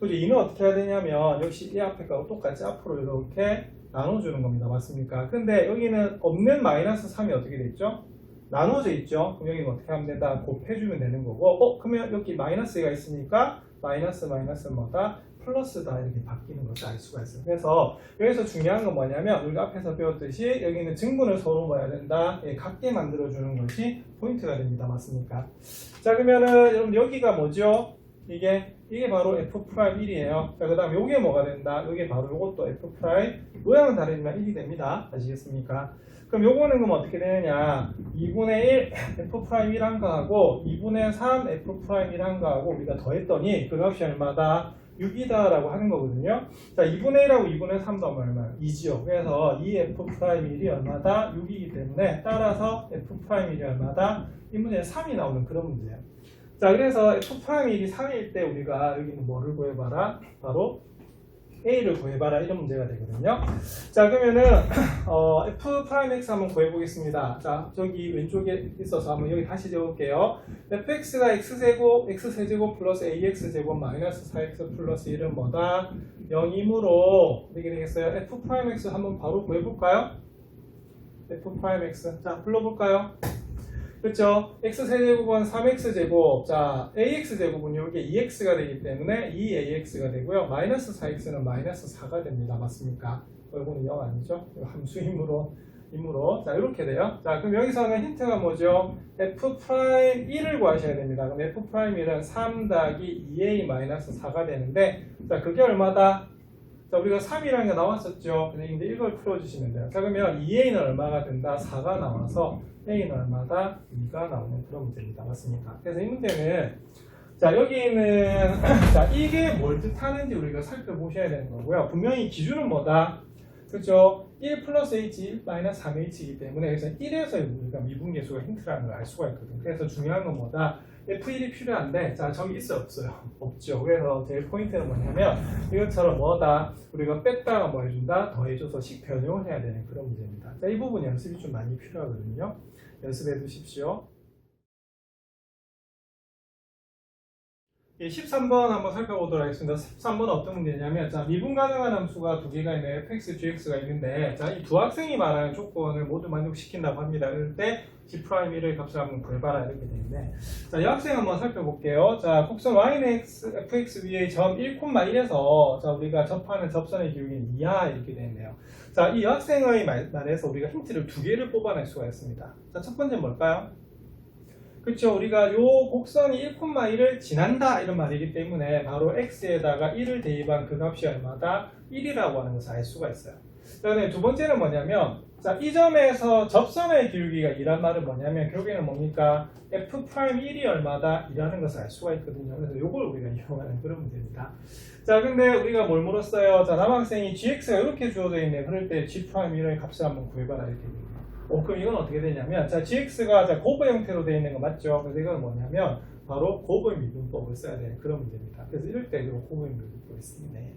그죠? 이는 어떻게 해야 되냐면 역시 이 앞에 거하고 똑같이 앞으로 이렇게 나눠주는 겁니다. 맞습니까? 근데 여기는 없는 마이너스 3이 어떻게 돼 있죠? 나눠져 있죠? 그럼 여기는 어떻게 하면 된다? 곱해주면 되는 거고, 그러면 여기 마이너스가 있으니까 마이너스 마이너스마다 플러스다 이렇게 바뀌는 것을 알 수가 있어요. 그래서 여기서 중요한 건 뭐냐면 우리가 앞에서 배웠듯이 여기는 증분을 서로 뭐 해야 된다? 예, 같게 만들어주는 것이 포인트가 됩니다. 맞습니까? 자, 그러면은 여러분 여기가 뭐죠? 이게 바로 F'1이에요. 자, 그 다음에 요게 뭐가 된다? 요게 바로 요것도 F', 모양은 다르지만 1이 됩니다. 아시겠습니까? 그럼 요거는 그럼 어떻게 되느냐? 2분의 1 F'1한 거하고 2분의 3 F'1한 거하고 우리가 더했더니 그 값이 얼마다? 6이다 라고 하는 거거든요. 자, 2분의 1하고 2분의 3도 얼마예요? 2지요. 그래서 이 F'1이 얼마다? 6이기 때문에 따라서 F'1이 얼마다? 이 문제에 3이 나오는 그런 문제예요. 자, 그래서 F'1이 3일 때 우리가 여기는 뭐를 구해봐라? 바로 A를 구해봐라 이런 문제가 되거든요. 자, 그러면은 F'X 한번 구해보겠습니다. 자, 저기 왼쪽에 있어서 한번 여기 다시 적을게요. fx가 x제곱, x세제곱 플러스 ax제곱 마이너스 4x 플러스 1은 뭐다? 0이므로 어떻게 되겠어요? F'X 한번 바로 구해볼까요? F'X 자, 불러볼까요? 그렇죠? x세제곱은 3x제곱, 자 ax제곱은 이게 2x가 되기 때문에 2ax가 되고요. 마이너스 4x는 마이너스 4가 됩니다. 맞습니까? 이거는 0 아니죠? 함수이므로 자 이렇게 돼요. 자, 그럼 여기서는 힌트가 뭐죠? f'1을 구하셔야 됩니다. 그럼 f'1은 3 더하기 2a 마이너스 4가 되는데, 자 그게 얼마다? 자, 우리가 3이라는 게 나왔었죠. 근데 이걸 풀어주시면 돼요. 자, 그러면 2a는 얼마가 된다? 4가 나와서 a는 얼마다? 2가 나오는 그런 문제입니다. 맞습니까? 그래서 이 문제는 자, 여기는 자, 이게 뭘 뜻하는지 우리가 살펴보셔야 되는 거고요. 분명히 기준은 뭐다? 그렇죠? 1 플러스 h, 1 마이너스 3h이기 때문에 그래서 1에서 우리가 미분계수가 힌트라는 걸 알 수가 있거든요. 그래서 중요한 건 뭐다? F1이 필요한데, 자, 저기 있어요? 없어요? 없죠. 그래서 제일 포인트는 뭐냐면, 이것처럼 뭐다? 우리가 뺐다가 뭐 해준다? 더해줘서 식 변형을 해야 되는 그런 문제입니다. 자, 이 부분 연습이 좀 많이 필요하거든요. 연습해 두십시오. 13번 한번 살펴보도록 하겠습니다. 13번은 어떤 문제냐면, 자, 미분 가능한 함수가 두 개가 있는 fx, gx가 있는데, 자, 이 두 학생이 말하는 조건을 모두 만족시킨다고 합니다. 그럴 때 g'1의 값을 한번 구해봐라 이렇게 되는데, 자, 이 학생 한번 살펴볼게요. 자, 곡선 y는 fx 위에 점 1,1에서 자, 우리가 접하는 접선의 기울기는 2하 이렇게 되네요. 자, 이 학생의 말에서 우리가 힌트를 두 개를 뽑아낼 수가 있습니다. 자, 첫 번째는 뭘까요? 그렇죠. 우리가 요 곡선이 1,1을 지난다 이런 말이기 때문에 바로 x에다가 1을 대입한 그 값이 얼마다? 1이라고 하는 것을 알 수가 있어요. 그다음에 두 번째는 뭐냐면, 자, 이 점에서 접선의 기울기가 2란 말은 뭐냐면 결국에는 뭡니까? f'1이 얼마다? 2라는 것을 알 수가 있거든요. 그래서 요걸 우리가 이용하는 그런 문제입니다. 자, 근데 우리가 뭘 물었어요? 자, 남학생이 gx가 이렇게 주어져 있네. 그럴 때 g'1의 값을 한번 구해봐라 이렇게 됩니다. 그럼 이건 어떻게 되냐면, 자, gx가 자, 곱의 형태로 되어 있는 거 맞죠? 그래서 이건 뭐냐면, 바로 곱의 미분법을 써야 되는 그런 문제입니다. 그래서 이럴 때 이거 곱의 미분법을 쓰네.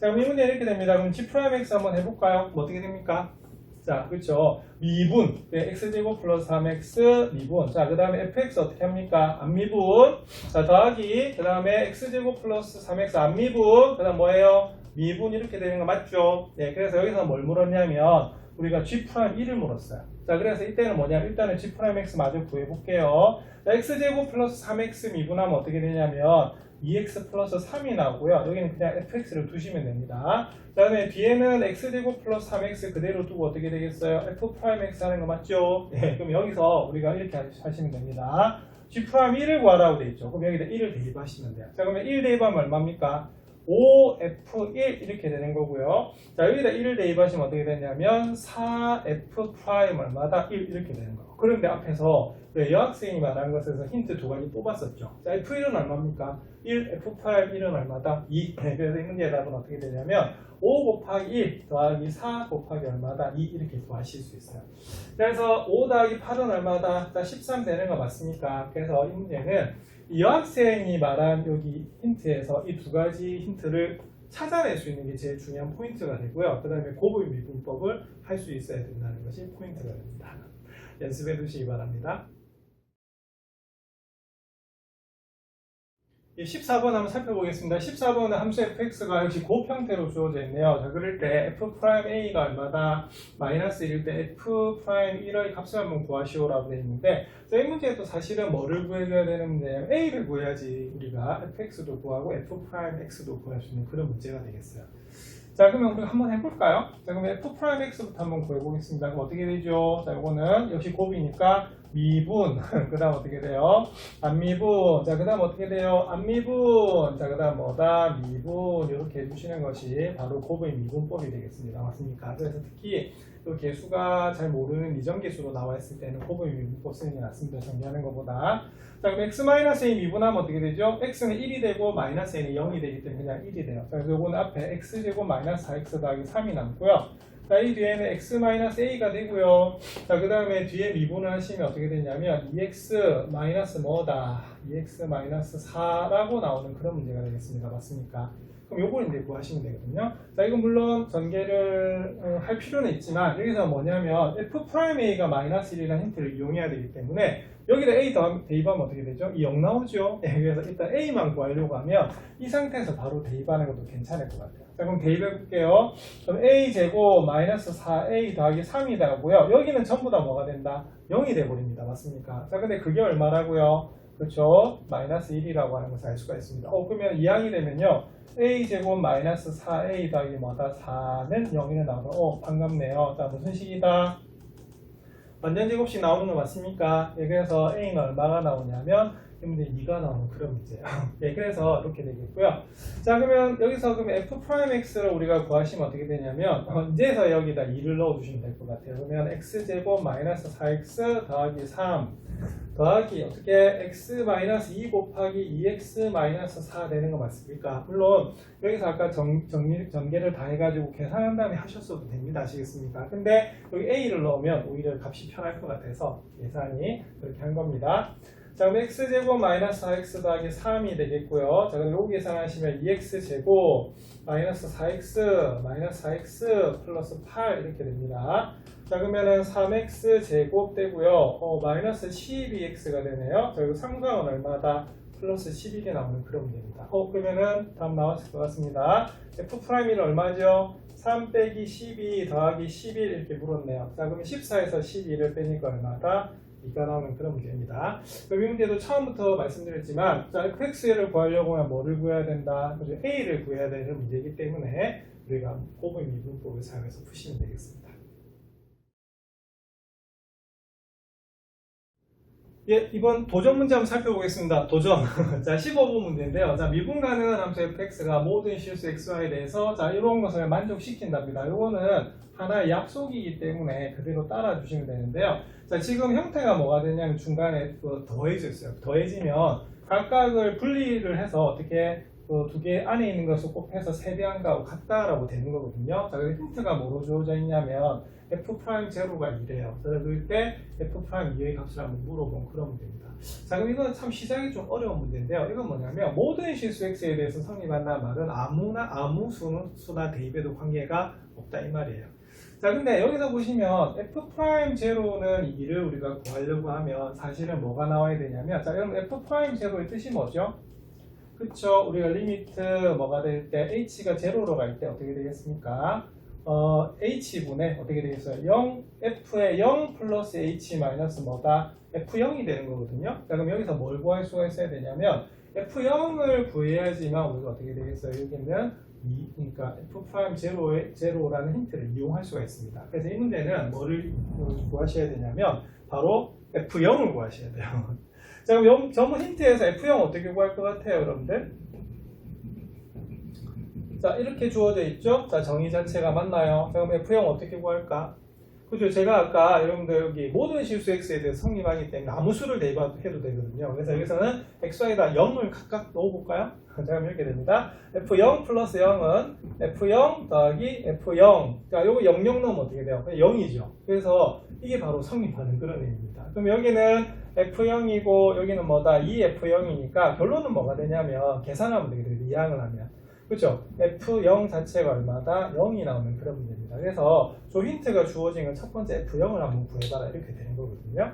자, 그럼 이 문제 이렇게 됩니다. 그럼 g'(x) 한번 해볼까요? 뭐 어떻게 됩니까? 자, 그렇죠. 미분, x제곱 플러스 3x 미분. 자, 그 다음에 fx 어떻게 합니까? 안미분. 자, 더하기, 그 다음에 x제곱 플러스 3x 안미분. 그 다음 뭐예요? 미분 이렇게 되는 거 맞죠? 네, 그래서 여기서 뭘 물었냐면, 우리가 g'1을 물었어요. 자, 그래서 이때는 뭐냐? 일단은 g'(x) 마저 구해볼게요. 자, x제곱 플러스 3x 미분하면 어떻게 되냐면 2x 플러스 3이 나오고요. 여기는 그냥 fx를 두시면 됩니다. 자, 그다음에 뒤에는 x제곱 플러스 3x 그대로 두고 어떻게 되겠어요? f'(x) 하는 거 맞죠? 네, 그럼 여기서 우리가 이렇게 하시면 됩니다. g'1을 구하라고 돼 있죠. 그럼 여기다 1을 대입하시면 돼요. 자, 그러면 1 대입하면 얼마입니까? 5f1 이렇게 되는 거고요. 자, 여기다 1을 대입하시면 어떻게 되냐면 4f' 얼마다? 1 이렇게 되는 거예요. 그런데 앞에서 여학생이 말한 것에서 힌트 두 가지 뽑았었죠. 자, f1은 얼마입니까? 1, f'1은 얼마다? 2. 그래서 이 문제의 답은 어떻게 되냐면 5 곱하기 1 더하기 4 곱하기 얼마다? 2 이렇게 구하실 수 있어요. 그래서 5 더하기 8은 얼마다? 자, 13 되는 거 맞습니까? 그래서 이 문제는 이 여학생이 말한 여기 힌트에서 이 두 가지 힌트를 찾아낼 수 있는 게 제일 중요한 포인트가 되고요. 그 다음에 곱의 미분법을 할 수 있어야 된다는 것이 포인트가 됩니다. 연습해 두시기 바랍니다. 14번 한번 살펴보겠습니다. 14번은 함수 fx가 역시 곱 형태로 주어져 있네요. 자, 그럴 때 f'a가 얼마다? 마이너스 1일 때 f'1의 값을 한번 구하시오라고 되어 있는데, 자, 이 문제도 사실은 뭐를 구해줘야 되는 문제냐면 a를 구해야지 우리가 fx도 구하고 f'x도 구할 수 있는 그런 문제가 되겠어요. 자, 그러면 우리가 한번 해볼까요? 자, 그러면 f'x부터 한번 구해보겠습니다. 그럼 어떻게 되죠? 자, 이거는 역시 곱이니까 미분. 그 다음 어떻게 돼요? 안미분. 자, 그 다음 어떻게 돼요? 안미분. 자, 그 다음 뭐다? 미분. 이렇게 해주시는 것이 바로 곱의 미분법이 되겠습니다. 맞습니까? 그래서 특히 또 개수가 잘 모르는 이정계수로 나와 있을 때는 곱의 미분법 쓰는 게 낫습니다. 정리하는 것보다. 자, 그럼 x-a 미분하면 어떻게 되죠? x는 1이 되고 마이너스 a는 0이 되기 때문에 그냥 1이 돼요. 자, 그래서 이거는 앞에 x제곱 마이너스 4x 더하기 3이 남고요. 자, 이 뒤에는 x-a가 되고요. 자, 그 다음에 뒤에 미분을 하시면 어떻게 되냐면 2x 마이너스 뭐다? 2x 마이너스 4라고 나오는 그런 문제가 되겠습니다. 맞습니까? 그럼 요걸 이제 구하시면 되거든요. 자, 이건 물론 전개를 할 필요는 있지만 여기서 뭐냐면 f'a가 마이너스 1이라는 힌트를 이용해야 되기 때문에 여기다 a 대입하면 어떻게 되죠? 이 0 나오죠? 네, 그래서 일단 a만 구하려고 하면 이 상태에서 바로 대입하는 것도 괜찮을 것 같아요. 자, 그럼 대입해 볼게요. 그럼 a 제곱 마이너스 4a 더하기 3이 되고요. 여기는 전부 다 뭐가 된다? 0이 돼버립니다. 맞습니까? 자, 근데 그게 얼마라고요? 그렇죠? 마이너스 1이라고 하는 것을 알 수가 있습니다. 그러면 이항이 되면요. a 제곱 마이너스 4a 더하기 뭐다? 4는 0이 나와서 반갑네요. 자, 무슨 식이다? 완전 제곱식 나오는 거 맞습니까? 예, 그래서 a는 얼마가 나오냐면 2가 나오는 그런 문제예요. 예, 그래서 이렇게 되겠고요. 자, 그러면 여기서 그러면 f'x를 우리가 구하시면 어떻게 되냐면 이제서 여기다 2를 넣어주시면 될 것 같아요. 그러면 x제곱 마이너스 4x 더하기 3 더하기 어떻게 x 마이너스 2 곱하기 2x 마이너스 4 되는 거 맞습니까? 물론 여기서 아까 전개를 다 해가지고 계산한 다음에 하셨어도 됩니다. 아시겠습니까? 근데 여기 a를 넣으면 오히려 값이 편할 것 같아서 계산이 그렇게 한 겁니다. 자, 그럼 x제곱 마이너스 4x 더하기 3이 되겠고요. 자, 그럼 여기 계산하시면 2x제곱 마이너스 4x 마이너스 4x 플러스 8 이렇게 됩니다. 자, 그러면은 3x 제곱 되고요. 마이너스 12x가 되네요. 자, 이거 상수항은 얼마다? 플러스 11이 나오는 그런 문제입니다. 그러면은 답 나왔을 것 같습니다. f'는 얼마죠? 3 빼기 12 더하기 11 이렇게 물었네요. 자, 그러면 14에서 12를 빼니까 얼마다? 2가 나오는 그런 문제입니다. 이 문제도 처음부터 말씀드렸지만, 자, fx를 구하려고 하면 뭐를 구해야 된다? 그죠? a를 구해야 되는 문제이기 때문에 우리가 곱의 미분법을 사용해서 푸시면 되겠습니다. 예, 이번 도전 문제 한번 살펴보겠습니다. 도전. 자, 15번 문제인데요. 자, 미분 가능한 함수 fx가 모든 실수 xy에 대해서 자, 이런 것을 만족시킨답니다. 이거는 하나의 약속이기 때문에 그대로 따라 주시면 되는데요. 자, 지금 형태가 뭐가 되냐면 중간에 더해져 있어요. 더해지면 각각을 분리를 해서 어떻게 두 개 안에 있는 것을 곱해서 세배한 거하고 같다라고 되는 거거든요. 자, 그 힌트가 뭐로 주어져 있냐면 f'제로가 2래요. 그럴 때 f'2의 값을 한번 물어본 그런 문제입니다. 자, 그럼 이건 참 시작이 좀 어려운 문제인데요. 이건 뭐냐면 모든 실수 x에 대해서 성립한다는 말은 아무 수나 대입에도 관계가 없다 이 말이에요. 자, 근데 여기서 보시면 f'제로는 2를 우리가 구하려고 하면 사실은 뭐가 나와야 되냐면, 자, 여러분 f'제로의 뜻이 뭐죠? 그쵸? 우리가 리미트 뭐가 될 때 h가 제로로 갈 때 어떻게 되겠습니까? h분의 어떻게 되겠어요? 0, f의 0 플러스 h 마이너스 뭐다? f0이 되는 거거든요. 자, 그럼 여기서 뭘 구할 수가 있어야 되냐면 f0을 구해야지만 우리가 어떻게 되겠어요? 여기는 그러니까 f'0라는 힌트를 이용할 수가 있습니다. 그래서 이 문제는 뭐를 구하셔야 되냐면 바로 f0을 구하셔야 돼요. 자, 그럼 전문 힌트에서 f0 어떻게 구할 것 같아요, 여러분들? 자, 이렇게 주어져 있죠? 자, 정의 자체가 맞나요? 자, 그럼 f0 어떻게 구할까? 그죠? 제가 아까 여러분들 여기 모든 실수 x에 대해서 성립하기 때문에 아무 수를 대입해도 되거든요. 그래서 여기서는 xy에다 0을 각각 넣어볼까요? 자, 그럼 이렇게 됩니다. f0 플러스 0은 f0 더하기 f0. 자, 요거 00 넣으면 어떻게 돼요? 0이죠. 그래서 이게 바로 성립하는 그런 의미입니다. 그럼 여기는 f0이고 여기는 뭐다? 2f0이니까 결론은 뭐가 되냐면 계산하면 되거든요. 이항을 하면. 그렇죠? f0 자체가 얼마다? 0이 나오는 그런 문제입니다. 그래서 저 힌트가 주어진 건 첫 번째 f0을 한번 구해봐라 이렇게 되는 거거든요.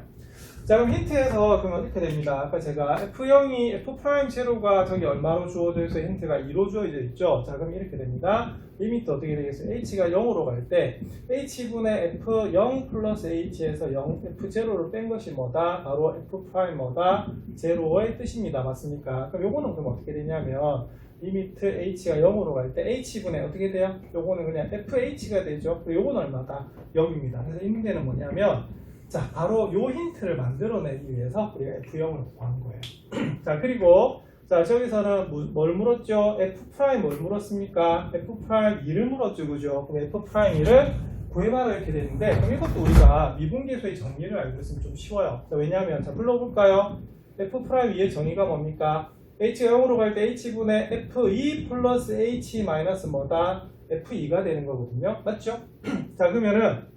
자, 그럼 힌트에서 그러면 이렇게 됩니다. 아까 제가 F0이 F'0가 저기 얼마로 주어져 있어? 힌트가 2로 주어져 있죠. 자, 그럼 이렇게 됩니다. 리미트 어떻게 되겠어요? H가 0으로 갈 때 H분의 F0 플러스 H에서 0, F0를 뺀 것이 뭐다? 바로 F' 뭐다? 0의 뜻입니다. 맞습니까? 그럼 요거는 그럼 어떻게 되냐면 리미트 H가 0으로 갈 때 H분의 어떻게 돼요? 요거는 그냥 FH가 되죠. 그리고 요거는 얼마다? 0입니다. 그래서 이 문제는 뭐냐면 자, 바로 요 힌트를 만들어내기 위해서 우리가 F0을 구한 거예요. 자, 그리고 자, 저기서는 뭘 물었죠? F' 뭘 물었습니까? F'2를 물었죠, 그죠? 그럼 F'2를 구해봐라 이렇게 되는데, 그럼 이것도 우리가 미분계수의 정의를 알고 있으면 좀 쉬워요. 자, 왜냐하면, 자, 불러볼까요? F'2의 정의가 뭡니까? H가 0으로 갈 때 H분의 F2 플러스 H 마이너스 뭐다? F2가 되는 거거든요. 맞죠? 자, 그러면은,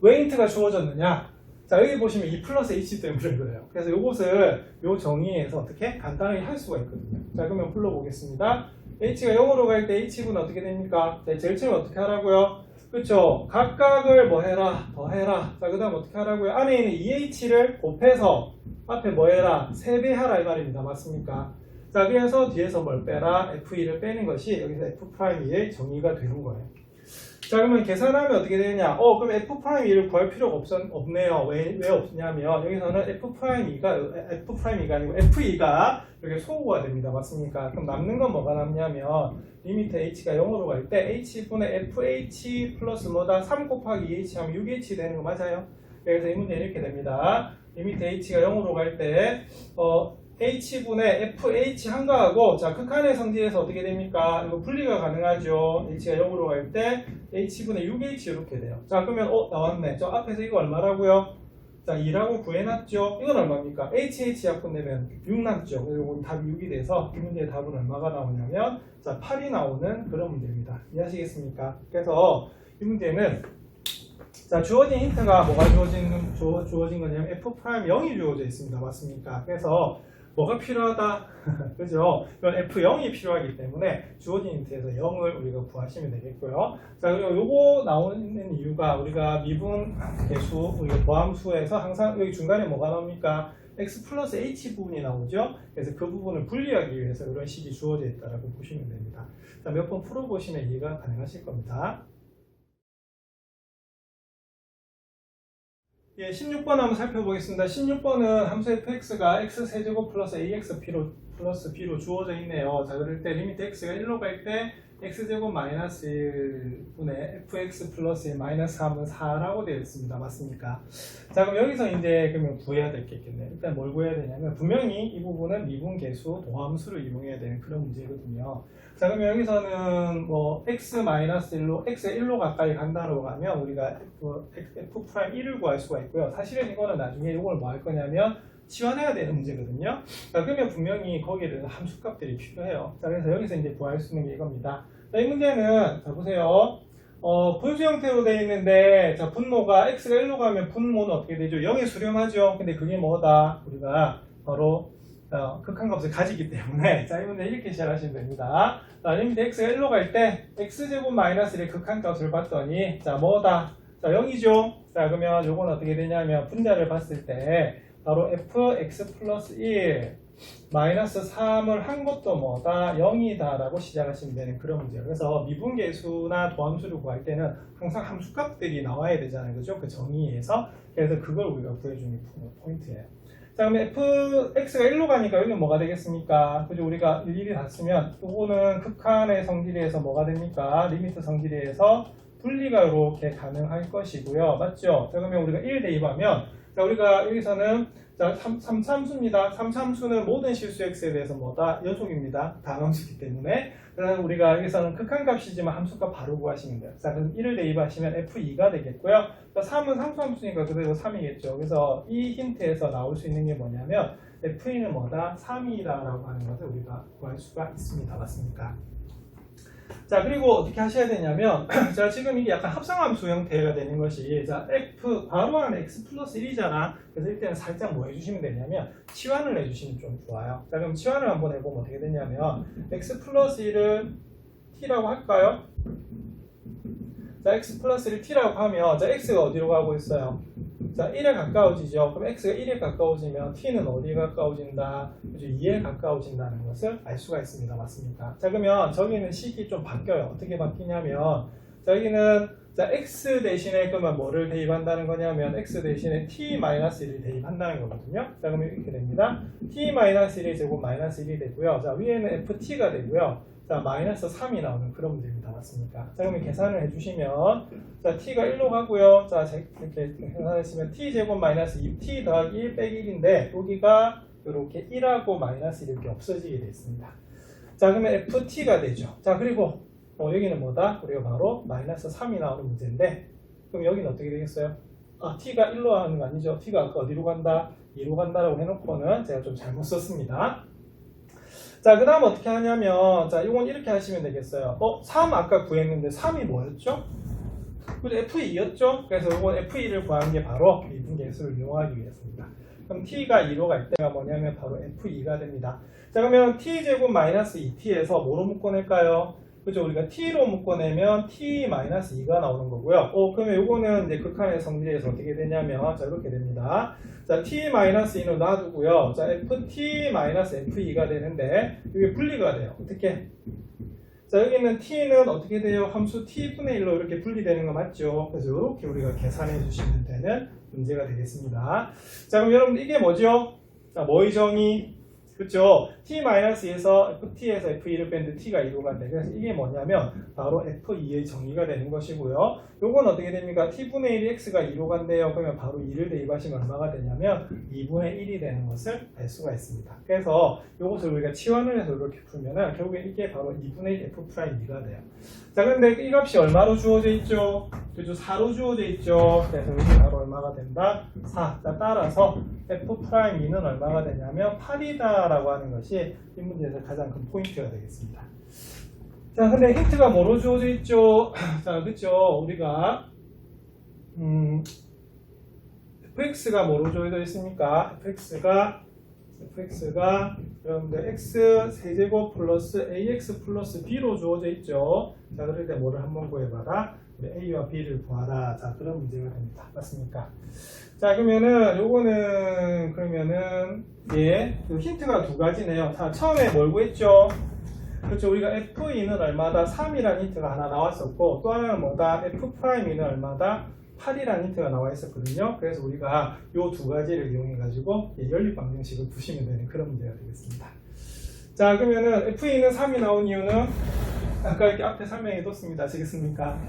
왜 힌트가 주어졌느냐? 자, 여기 보시면 2 플러스 H 때문에 그래요. 그래서 이것을 요 정의에서 어떻게 간단하게 할 수가 있거든요. 자, 그러면 불러보겠습니다. H가 0으로 갈 때 H분은 어떻게 됩니까? 자, 제일 처음에 어떻게 하라고요? 그쵸? 각각을 뭐 해라? 더해라. 자, 그 다음 어떻게 하라고요? 안에 있는 2H를 곱해서 앞에 뭐 해라? 3배 하라 이 말입니다. 맞습니까? 자, 그래서 뒤에서 뭘 빼라? F2를 빼는 것이 여기서 F'2의 정의가 되는 거예요. 자, 그러면 계산하면 어떻게 되느냐? 그럼 F'2를 구할 필요가 없네요. 왜 없냐면, 여기서는 F'E가 아니고 F2가 이렇게 소구가 됩니다. 맞습니까? 그럼 남는 건 뭐가 남냐면, 리미트 H가 0으로 갈 때, H분의 FH 플러스 뭐다? 3 곱하기 2H 하면 6H 되는 거 맞아요? 그래서 이 문제는 이렇게 됩니다. 리미트 H가 0으로 갈 때, H분의 FH 한가하고, 자, 극한의 성질에서 어떻게 됩니까? 이거 분리가 가능하죠. H가 0으로 갈 때, H분의 6H 이렇게 돼요. 자, 그러면, 나왔네. 저 앞에서 이거 얼마라고요? 자, 2라고 구해놨죠? 이건 얼마입니까? HH 약분 내면 6 남죠. 그리고 답이 6이 돼서 이 문제의 답은 얼마가 나오냐면, 자, 8이 나오는 그런 문제입니다. 이해하시겠습니까? 그래서 이 문제는, 자, 주어진 힌트가 뭐가 주어진 거냐면, F'0이 주어져 있습니다. 맞습니까? 그래서, 뭐가 필요하다? 그죠? 이건 F0이 필요하기 때문에 주어진 힌트에서 0을 우리가 구하시면 되겠고요. 자, 그리고 요거 나오는 이유가 우리가 미분 계수, 우리가 도함수에서 항상 여기 중간에 뭐가 나옵니까? X 플러스 H 부분이 나오죠? 그래서 그 부분을 분리하기 위해서 이런 식이 주어져 있다고 보시면 됩니다. 자, 몇 번 풀어보시면 이해가 가능하실 겁니다. 예, 16번 한번 살펴보겠습니다. 16번은 함수 fx가 x세제곱 플러스 플러스 b로 주어져 있네요. 자, 그럴 때 리미트 x가 1로 갈 때 x제곱 마이너스 1분의 fx 플러스 마이너스 3은 4라고 되어 있습니다. 맞습니까? 자, 그럼 여기서 이제 그러면 구해야 될 게 있겠네요. 일단 뭘 구해야 되냐면 분명히 이 부분은 미분계수 도함수를 이용해야 되는 그런 문제거든요. 자, 그러면 여기서는 뭐 x-1로 x가 1로 가까이 간다고 하면 우리가 f'1을 구할 수가 있고요. 사실은 이거는 나중에 이걸 뭐 할 거냐면 치환해야 되는 문제거든요. 자, 그러면 분명히 거기에는 함수값들이 필요해요. 자, 그래서 여기서 이제 구할 수 있는 게 이겁니다. 자, 이 문제는 자 보세요. 분수 형태로 되어 있는데 자, 분모가 x가 1로 가면 분모는 어떻게 되죠? 0에 수렴하죠. 근데 그게 뭐다? 우리가 바로 극한값을 가지기 때문에 자, 이 문제 이렇게 시작하시면 됩니다. 자, 리미트 x가 1로 갈 때 x제곱 마이너스 1의 극한값을 봤더니 자, 뭐다? 자, 0이죠. 자, 그러면 요건 어떻게 되냐면 분자를 봤을 때 바로 fx 플러스 1 마이너스 3을 한 것도 뭐다? 0이다 라고 시작하시면 되는 그런 문제예요. 그래서 미분계수나 도함수를 구할 때는 항상 함수값들이 나와야 되잖아요. 그죠? 그 정의에서. 그래서 그걸 우리가 구해주는 포인트예요. 자, 그럼 fx가 1로 가니까 여기는 뭐가 되겠습니까? 그죠? 우리가 일일이 다 쓰면 이거는 극한의 성질에서 뭐가 됩니까? 리미트 성질에서 분리가 이렇게 가능할 것이고요. 맞죠? 자, 그러면 우리가 1 대입하면 자, 우리가 여기서는 자, 3참수입니다. 3참수는 모든 실수 x에 대해서 뭐다? 연속입니다. 다함수이기 때문에. 그래서 우리가 여기서는 극한값이지만 함수값 바로 구하시면 돼요. 자, 그럼 1을 대입하시면 f2가 되겠고요. 자, 3은 상수함수니까 그대로 3이겠죠. 그래서 이 힌트에서 나올 수 있는 게 뭐냐면 f2는 뭐다? 3이다라고 하는 것을 우리가 구할 수가 있습니다. 맞습니까? 자, 그리고 어떻게 하셔야 되냐면 자, 지금 이게 약간 합성함수 형태가 되는 것이 자, f 바로 하는 x 플러스 1이잖아. 그래서 이때는 살짝 뭐 해주시면 되냐면 치환을 해주시면 좀 좋아요. 자, 그럼 치환을 한번 해보면 어떻게 되냐면 x 플러스 1을 t라고 할까요? 자, x 플러스 1 t라고 하면 자, x가 어디로 가고 있어요? 자, 1에 가까워지죠. 그럼 x가 1에 가까워지면 t는 어디에 가까워진다? 그죠? 2에 가까워진다는 것을 알 수가 있습니다. 맞습니까? 자, 그러면 저기는 식이 좀 바뀌어요. 어떻게 바뀌냐면, 자, 여기는 자, x 대신에 그러면 뭐를 대입한다는 거냐면 x 대신에 t-1을 대입한다는 거거든요. 자, 그러면 이렇게 됩니다. t-1의 제곱 마이너스 1이 되고요. 자, 위에는 ft가 되고요. 자, 마이너스 3이 나오는 그런 문제입니다. 맞습니까? 자, 그러면 계산을 해주시면, 자, t가 1로 가고요. 자, 이렇게 계산했으면 t제곱 마이너스 2t 더하기 1 빼기 1인데, 여기가 이렇게 1하고 마이너스 이렇게 없어지게 되어 있습니다. 자, 그러면 ft가 되죠. 자, 그리고 여기는 뭐다? 우리가 바로 마이너스 3이 나오는 문제인데, 그럼 여기는 어떻게 되겠어요? 아, t가 1로 하는 거 아니죠? t가 아까 어디로 간다? 2로 간다라고 해놓고는 제가 좀 잘못 썼습니다. 자, 그 다음 어떻게 하냐면, 자, 이건 이렇게 하시면 되겠어요. 3 아까 구했는데 3이 뭐였죠? 그죠? F2였죠? 그래서 이건 F2를 구한 게 바로 미분계수를 이용하기 위해서입니다. 그럼 t가 2로 갈 때가 뭐냐면 바로 F2가 됩니다. 자, 그러면 t제곱 마이너스 2t에서 뭐로 묶어낼까요? 그죠? 우리가 t로 묶어내면 t-2가 나오는 거고요. 그러면 요거는 이제 극한의 성질에서 어떻게 되냐면, 자, 이렇게 됩니다. 자, t-2는 놔두고요. 자, ft-f2가 되는데, 이게 분리가 돼요. 어떻게? 자, 여기는 t는 어떻게 돼요? 함수 t분의 1로 이렇게 분리되는 거 맞죠? 그래서 이렇게 우리가 계산해 주시면 되는 문제가 되겠습니다. 자, 그럼 여러분 이게 뭐죠? 자, 뭐의 정의? 그렇죠? t-2에서 ft에서 f2를 뺐는데 t가 2로 간대. 그래서 이게 뭐냐면 바로 f2의 정의가 되는 것이고요. 요건 어떻게 됩니까? t분의 1이 x가 2로 간대요. 그러면 바로 2를 대입하시면 얼마가 되냐면 2분의 1이 되는 것을 알 수가 있습니다. 그래서 요것을 우리가 치환을 해서 이렇게 풀면은 결국에 이게 바로 2분의 1 f'2가 돼요. 자, 근데 이 값이 얼마로 주어져 있죠? 그죠? 4로 주어져 있죠. 그래서 여기 바로 얼마가 된다? 4. 자, 따라서 f'2는 얼마가 되냐면 8이다 라고 하는 것이 이 문제에서 가장 큰 포인트가 되겠습니다. 자, 근데 힌트가 뭐로 주어져 있죠? 자, 그쵸? 우리가 fx가 뭐로 주어져 있습니까? fx가 여러분들 x 세제곱 플러스 ax 플러스 b로 주어져 있죠. 자, 그럴 때 뭐를 한번 구해봐라. a와 b를 구하라. 자, 그런 문제가 됩니다. 맞습니까? 자, 요거는 그러면은 힌트가 두 가지네요. 자, 처음에 뭘 구했죠? 그렇죠. 우리가 f2는 얼마다? 3이라는 힌트가 하나 나왔었고, 또 하나는 뭐다? f'2는 얼마다? 8이라는 힌트가 나와 있었거든요. 그래서 우리가 요 두 가지를 이용해 가지고 연립 방정식을 푸시면 되는 그런 문제가 되겠습니다. 자, 그러면은 f2는 3이 나온 이유는 아까 이렇게 앞에 설명해 뒀습니다. 아시겠습니까?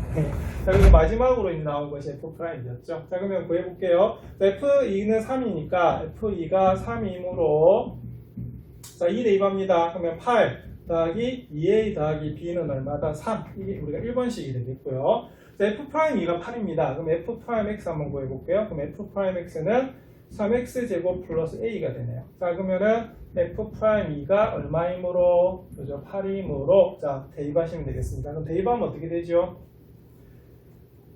자, 그리고 마지막으로 나온 것이 F'이었죠. 자, 그러면 구해볼게요. F2는 3이니까 F2가 3이므로 자, 2 대입합니다. 그러면 8 더하기 2A 더하기 B는 얼마다? 3. 이게 우리가 1번식이 되겠고요. 자, F'E가 8입니다. 그럼 F'X 한번 구해볼게요. 그럼 F'X는 3x 제곱 플러스 a가 되네요. 자, 그러면은 F'E가 얼마이므로? 그죠? 8이므로 자, 대입하시면 되겠습니다. 그럼 대입하면 어떻게 되죠?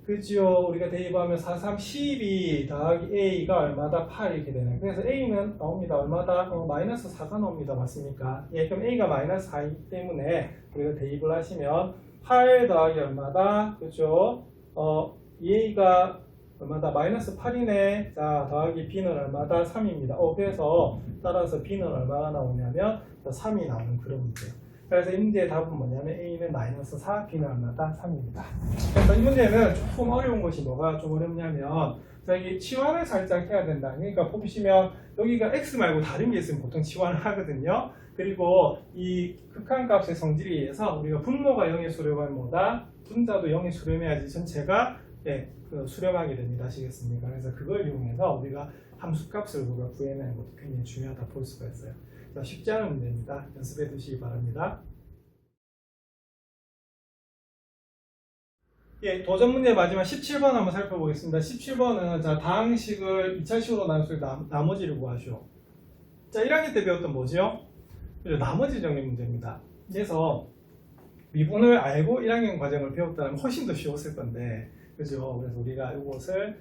그죠? 우리가 대입하면 4, 3, 12 더하기 a가 얼마다? 8 이렇게 되네요. 그래서 a는 나옵니다. 얼마다? 마이너스 4가 나옵니다. 맞습니까? 예, 그럼 a가 마이너스 4이기 때문에 우리가 대입을 하시면 8 더하기 얼마다? 그죠? 2a가 얼마다? 마이너스 8이네. 자, 더하기 b는 얼마다? 3입니다. 그래서 따라서 b는 얼마가 나오냐면 3이 나오는 그런 문제예요. 그래서 이 문제의 답은 뭐냐면 a는 마이너스 4, b는 얼마다? 3입니다. 그래서 이 문제는 조금 어려운 것이 뭐가 좀 어렵냐면 자, 이게 치환을 살짝 해야 된다. 그러니까 보시면 여기가 x 말고 다른 게 있으면 보통 치환을 하거든요. 그리고 이 극한값의 성질에 의해서 우리가 분모가 0에 수렴하면 뭐다? 분자도 0에 수렴해야지 전체가 수렴하게 됩니다. 아시겠습니까? 그래서 그걸 이용해서 우리가 함수값을 우리가 구해내는 것도 굉장히 중요하다 볼 수가 있어요. 쉽지 않은 문제입니다. 연습해 두시기 바랍니다. 예, 도전 문제 마지막 17번 한번 살펴보겠습니다. 17번은 자, 다항식을 2차식으로 나눌 나머지를 구하시오. 자, 1학년 때 배웠던 뭐죠? 나머지 정리 문제입니다. 그래서 미분을 알고 1학년 과정을 배웠다면 훨씬 더 쉬웠을 건데 그죠? 그래서 우리가 이것을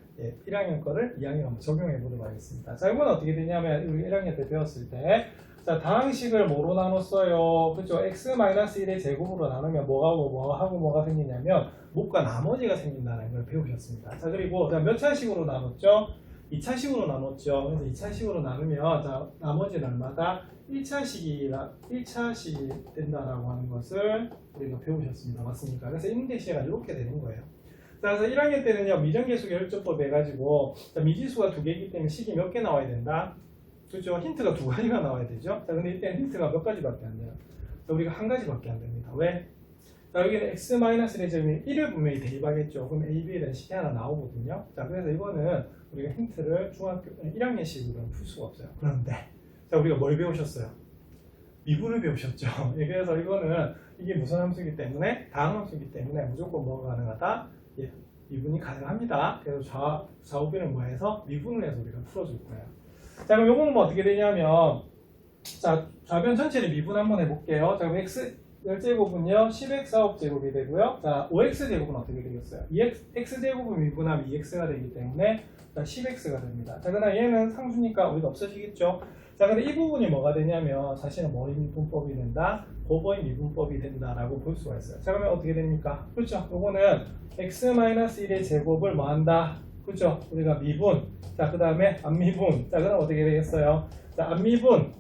1학년 거를 2학년 한번 적용해 보도록 하겠습니다. 자, 이건 어떻게 되냐면 우리 1학년 때 배웠을 때 자, 다항식을 뭐로 나눴어요? 그죠? x-1의 제곱으로 나누면 뭐가 생기냐면 목과 나머지가 생긴다는 걸 배우셨습니다. 자, 그리고 몇 차식으로 나눴죠? 2차식으로 나눴죠. 그래서 2차식으로 나누면 자, 나머지는 얼마다? 1차식이 된다라고 하는 것을 우리가 배우셨습니다. 맞습니까? 그래서 이 문제 시가 이렇게 되는 거예요. 자, 그래서 1학년 때는요, 미정계수 결정법 해가지고 자, 미지수가 2개이기 때문에 식이 몇 개 나와야 된다? 그렇죠? 힌트가 2가지가 나와야 되죠. 자, 근데 이때는 힌트가 몇 가지밖에 안 돼요. 자, 우리가 한 가지밖에 안 됩니다. 왜? 자, 여기는 x-1의 제곱이 1을 분명히 대입하겠죠. 그럼 a, b에 대한 식이 하나 나오거든요. 자, 그래서 이거는 우리가 힌트를 중학교 1학년식으로는 풀 수가 없어요. 그런데 자, 우리가 뭘 배우셨어요? 미분을 배우셨죠. 예, 그래서 이거는 이게 무슨 함수이기 때문에 다항 함수이기 때문에 무조건 뭐가 가능하다? 예, 미분이 가능합니다. 그래서 좌우변을 뭐 해서 미분을 해서 우리가 풀어줄 거예요. 자, 그럼 요거는 뭐 어떻게 되냐면 자, 좌변 전체를 미분 한번 해볼게요. 자, 그럼 x 열제곱은요 10x 9제곱이 되고요. 자, 5x 제곱은 어떻게 되겠어요? 2x 제곱을 미분하면 2x가 되기 때문에 자, 10x가 됩니다. 자, 그러나 얘는 상수니까 우리가 없어지겠죠. 자, 근데 이 부분이 뭐가 되냐면 사실은 뭐의 미분법이 된다? 곱의 미분법이 된다라고 볼 수가 있어요. 자, 그러면 어떻게 됩니까? 그렇죠. 요거는 x-1의 제곱을 뭐 한다? 그렇죠. 우리가 미분. 자, 그 다음에 안미분. 자, 그다음 어떻게 되겠어요? 자, 안미분.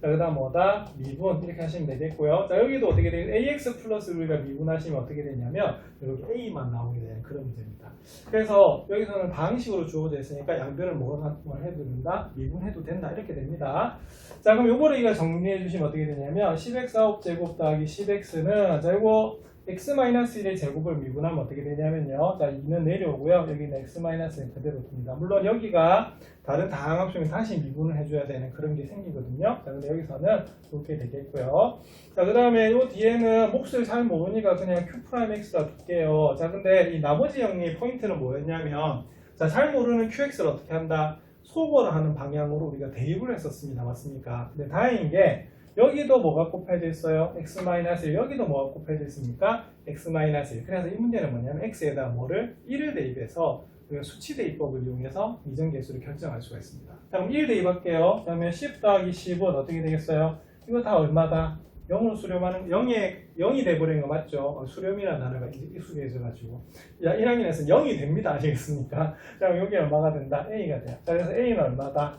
자, 그 다음 뭐다? 미분. 이렇게 하시면 되겠고요. 자, 여기도 어떻게 되겠어요? ax 플러스 우리가 미분하시면 어떻게 되냐면 여기 a만 나오게 되는 그런 문제입니다. 그래서 여기서는 다항식으로 주어져 있으니까 양변을 뭘 해도 된다? 미분해도 된다. 이렇게 됩니다. 자, 그럼 요거를 이거 정리해 주시면 어떻게 되냐면 10x 9제곱 더하기 10x는 자, 요거 x-1의 제곱을 미분하면 어떻게 되냐면요. 자, 2는 내려오고요. 여기는 x-는 그대로 둡니다. 물론 여기가 다른 다항함수면 다시 미분을 해줘야 되는 그런 게 생기거든요. 자, 근데 여기서는 이렇게 되겠고요. 자, 그 다음에 요 뒤에는 몫을 잘 모르니까 그냥 q'x가 둘게요. 자, 근데 이 나머지 정리 포인트는 뭐였냐면 자, 잘 모르는 qx를 어떻게 한다? 소거를 하는 방향으로 우리가 대입을 했었습니다. 맞습니까? 근데 다행인 게 여기도 뭐가 곱해져 있어요? x-1. 여기도 뭐가 곱해져 있습니까? x-1. 그래서 이 문제는 뭐냐면 x에다 뭐를 1을 대입해서 우리가 수치 대입법을 이용해서 이정계수를 결정할 수가 있습니다. 자, 그럼 1 대입할게요. 그러면 10 더하기 10은 어떻게 되겠어요? 이거 다 얼마다? 0으로 수렴하는 0이 돼버리는 거 맞죠? 수렴이라는 단어가 익숙해져가지고 1학년에서 0이 됩니다. 아시겠습니까? 자, 그럼 여기 얼마가 된다? a가 돼요. 자, 그래서 a는 얼마다?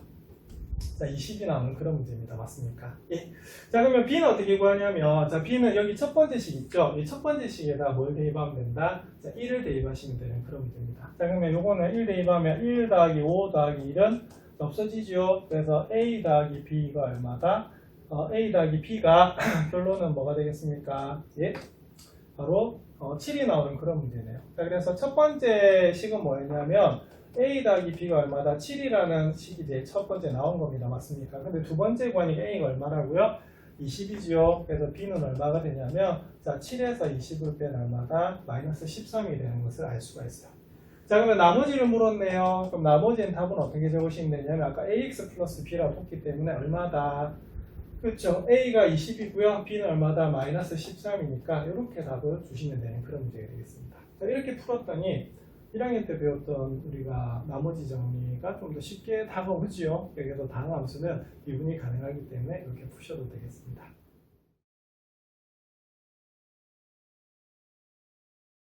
자, 20이 나오는 그런 문제입니다. 맞습니까? 예. 자, 그러면 B는 어떻게 구하냐면, 자, B는 여기 첫 번째 식 있죠? 이 첫 번째 식에다 뭘 대입하면 된다? 자, 1을 대입하시면 되는 그런 문제입니다. 자, 그러면 요거는 1 대입하면 1 더하기 5 더하기 1은 없어지죠? 그래서 A 더하기 B가 얼마다? A 더하기 B가 결론은 뭐가 되겠습니까? 예. 바로 7이 나오는 그런 문제네요. 자, 그래서 첫 번째 식은 뭐였냐면, a 더하기 b가 얼마다? 7이라는 식이 이제 첫 번째 나온 겁니다. 맞습니까? 근데 두 번째 구하니까 a가 얼마라고요? 20이죠. 그래서 b는 얼마가 되냐면 자, 7에서 20을 빼면 얼마다? 마이너스 13이 되는 것을 알 수가 있어요. 자, 그러면 나머지를 물었네요. 그럼 나머지는 답은 어떻게 적으시면 되냐면 아까 ax 플러스 b라고 했기 때문에 얼마다? 그렇죠. a가 20이고요. b는 얼마다? 마이너스 13이니까 이렇게 답을 주시면 되는 그런 문제가 되겠습니다. 자, 이렇게 풀었더니 1학년 때 배웠던 우리가 나머지 정리가 좀 더 쉽게 다가오지요. 여기서 다항함수는 미분이 가능하기 때문에 이렇게 푸셔도 되겠습니다.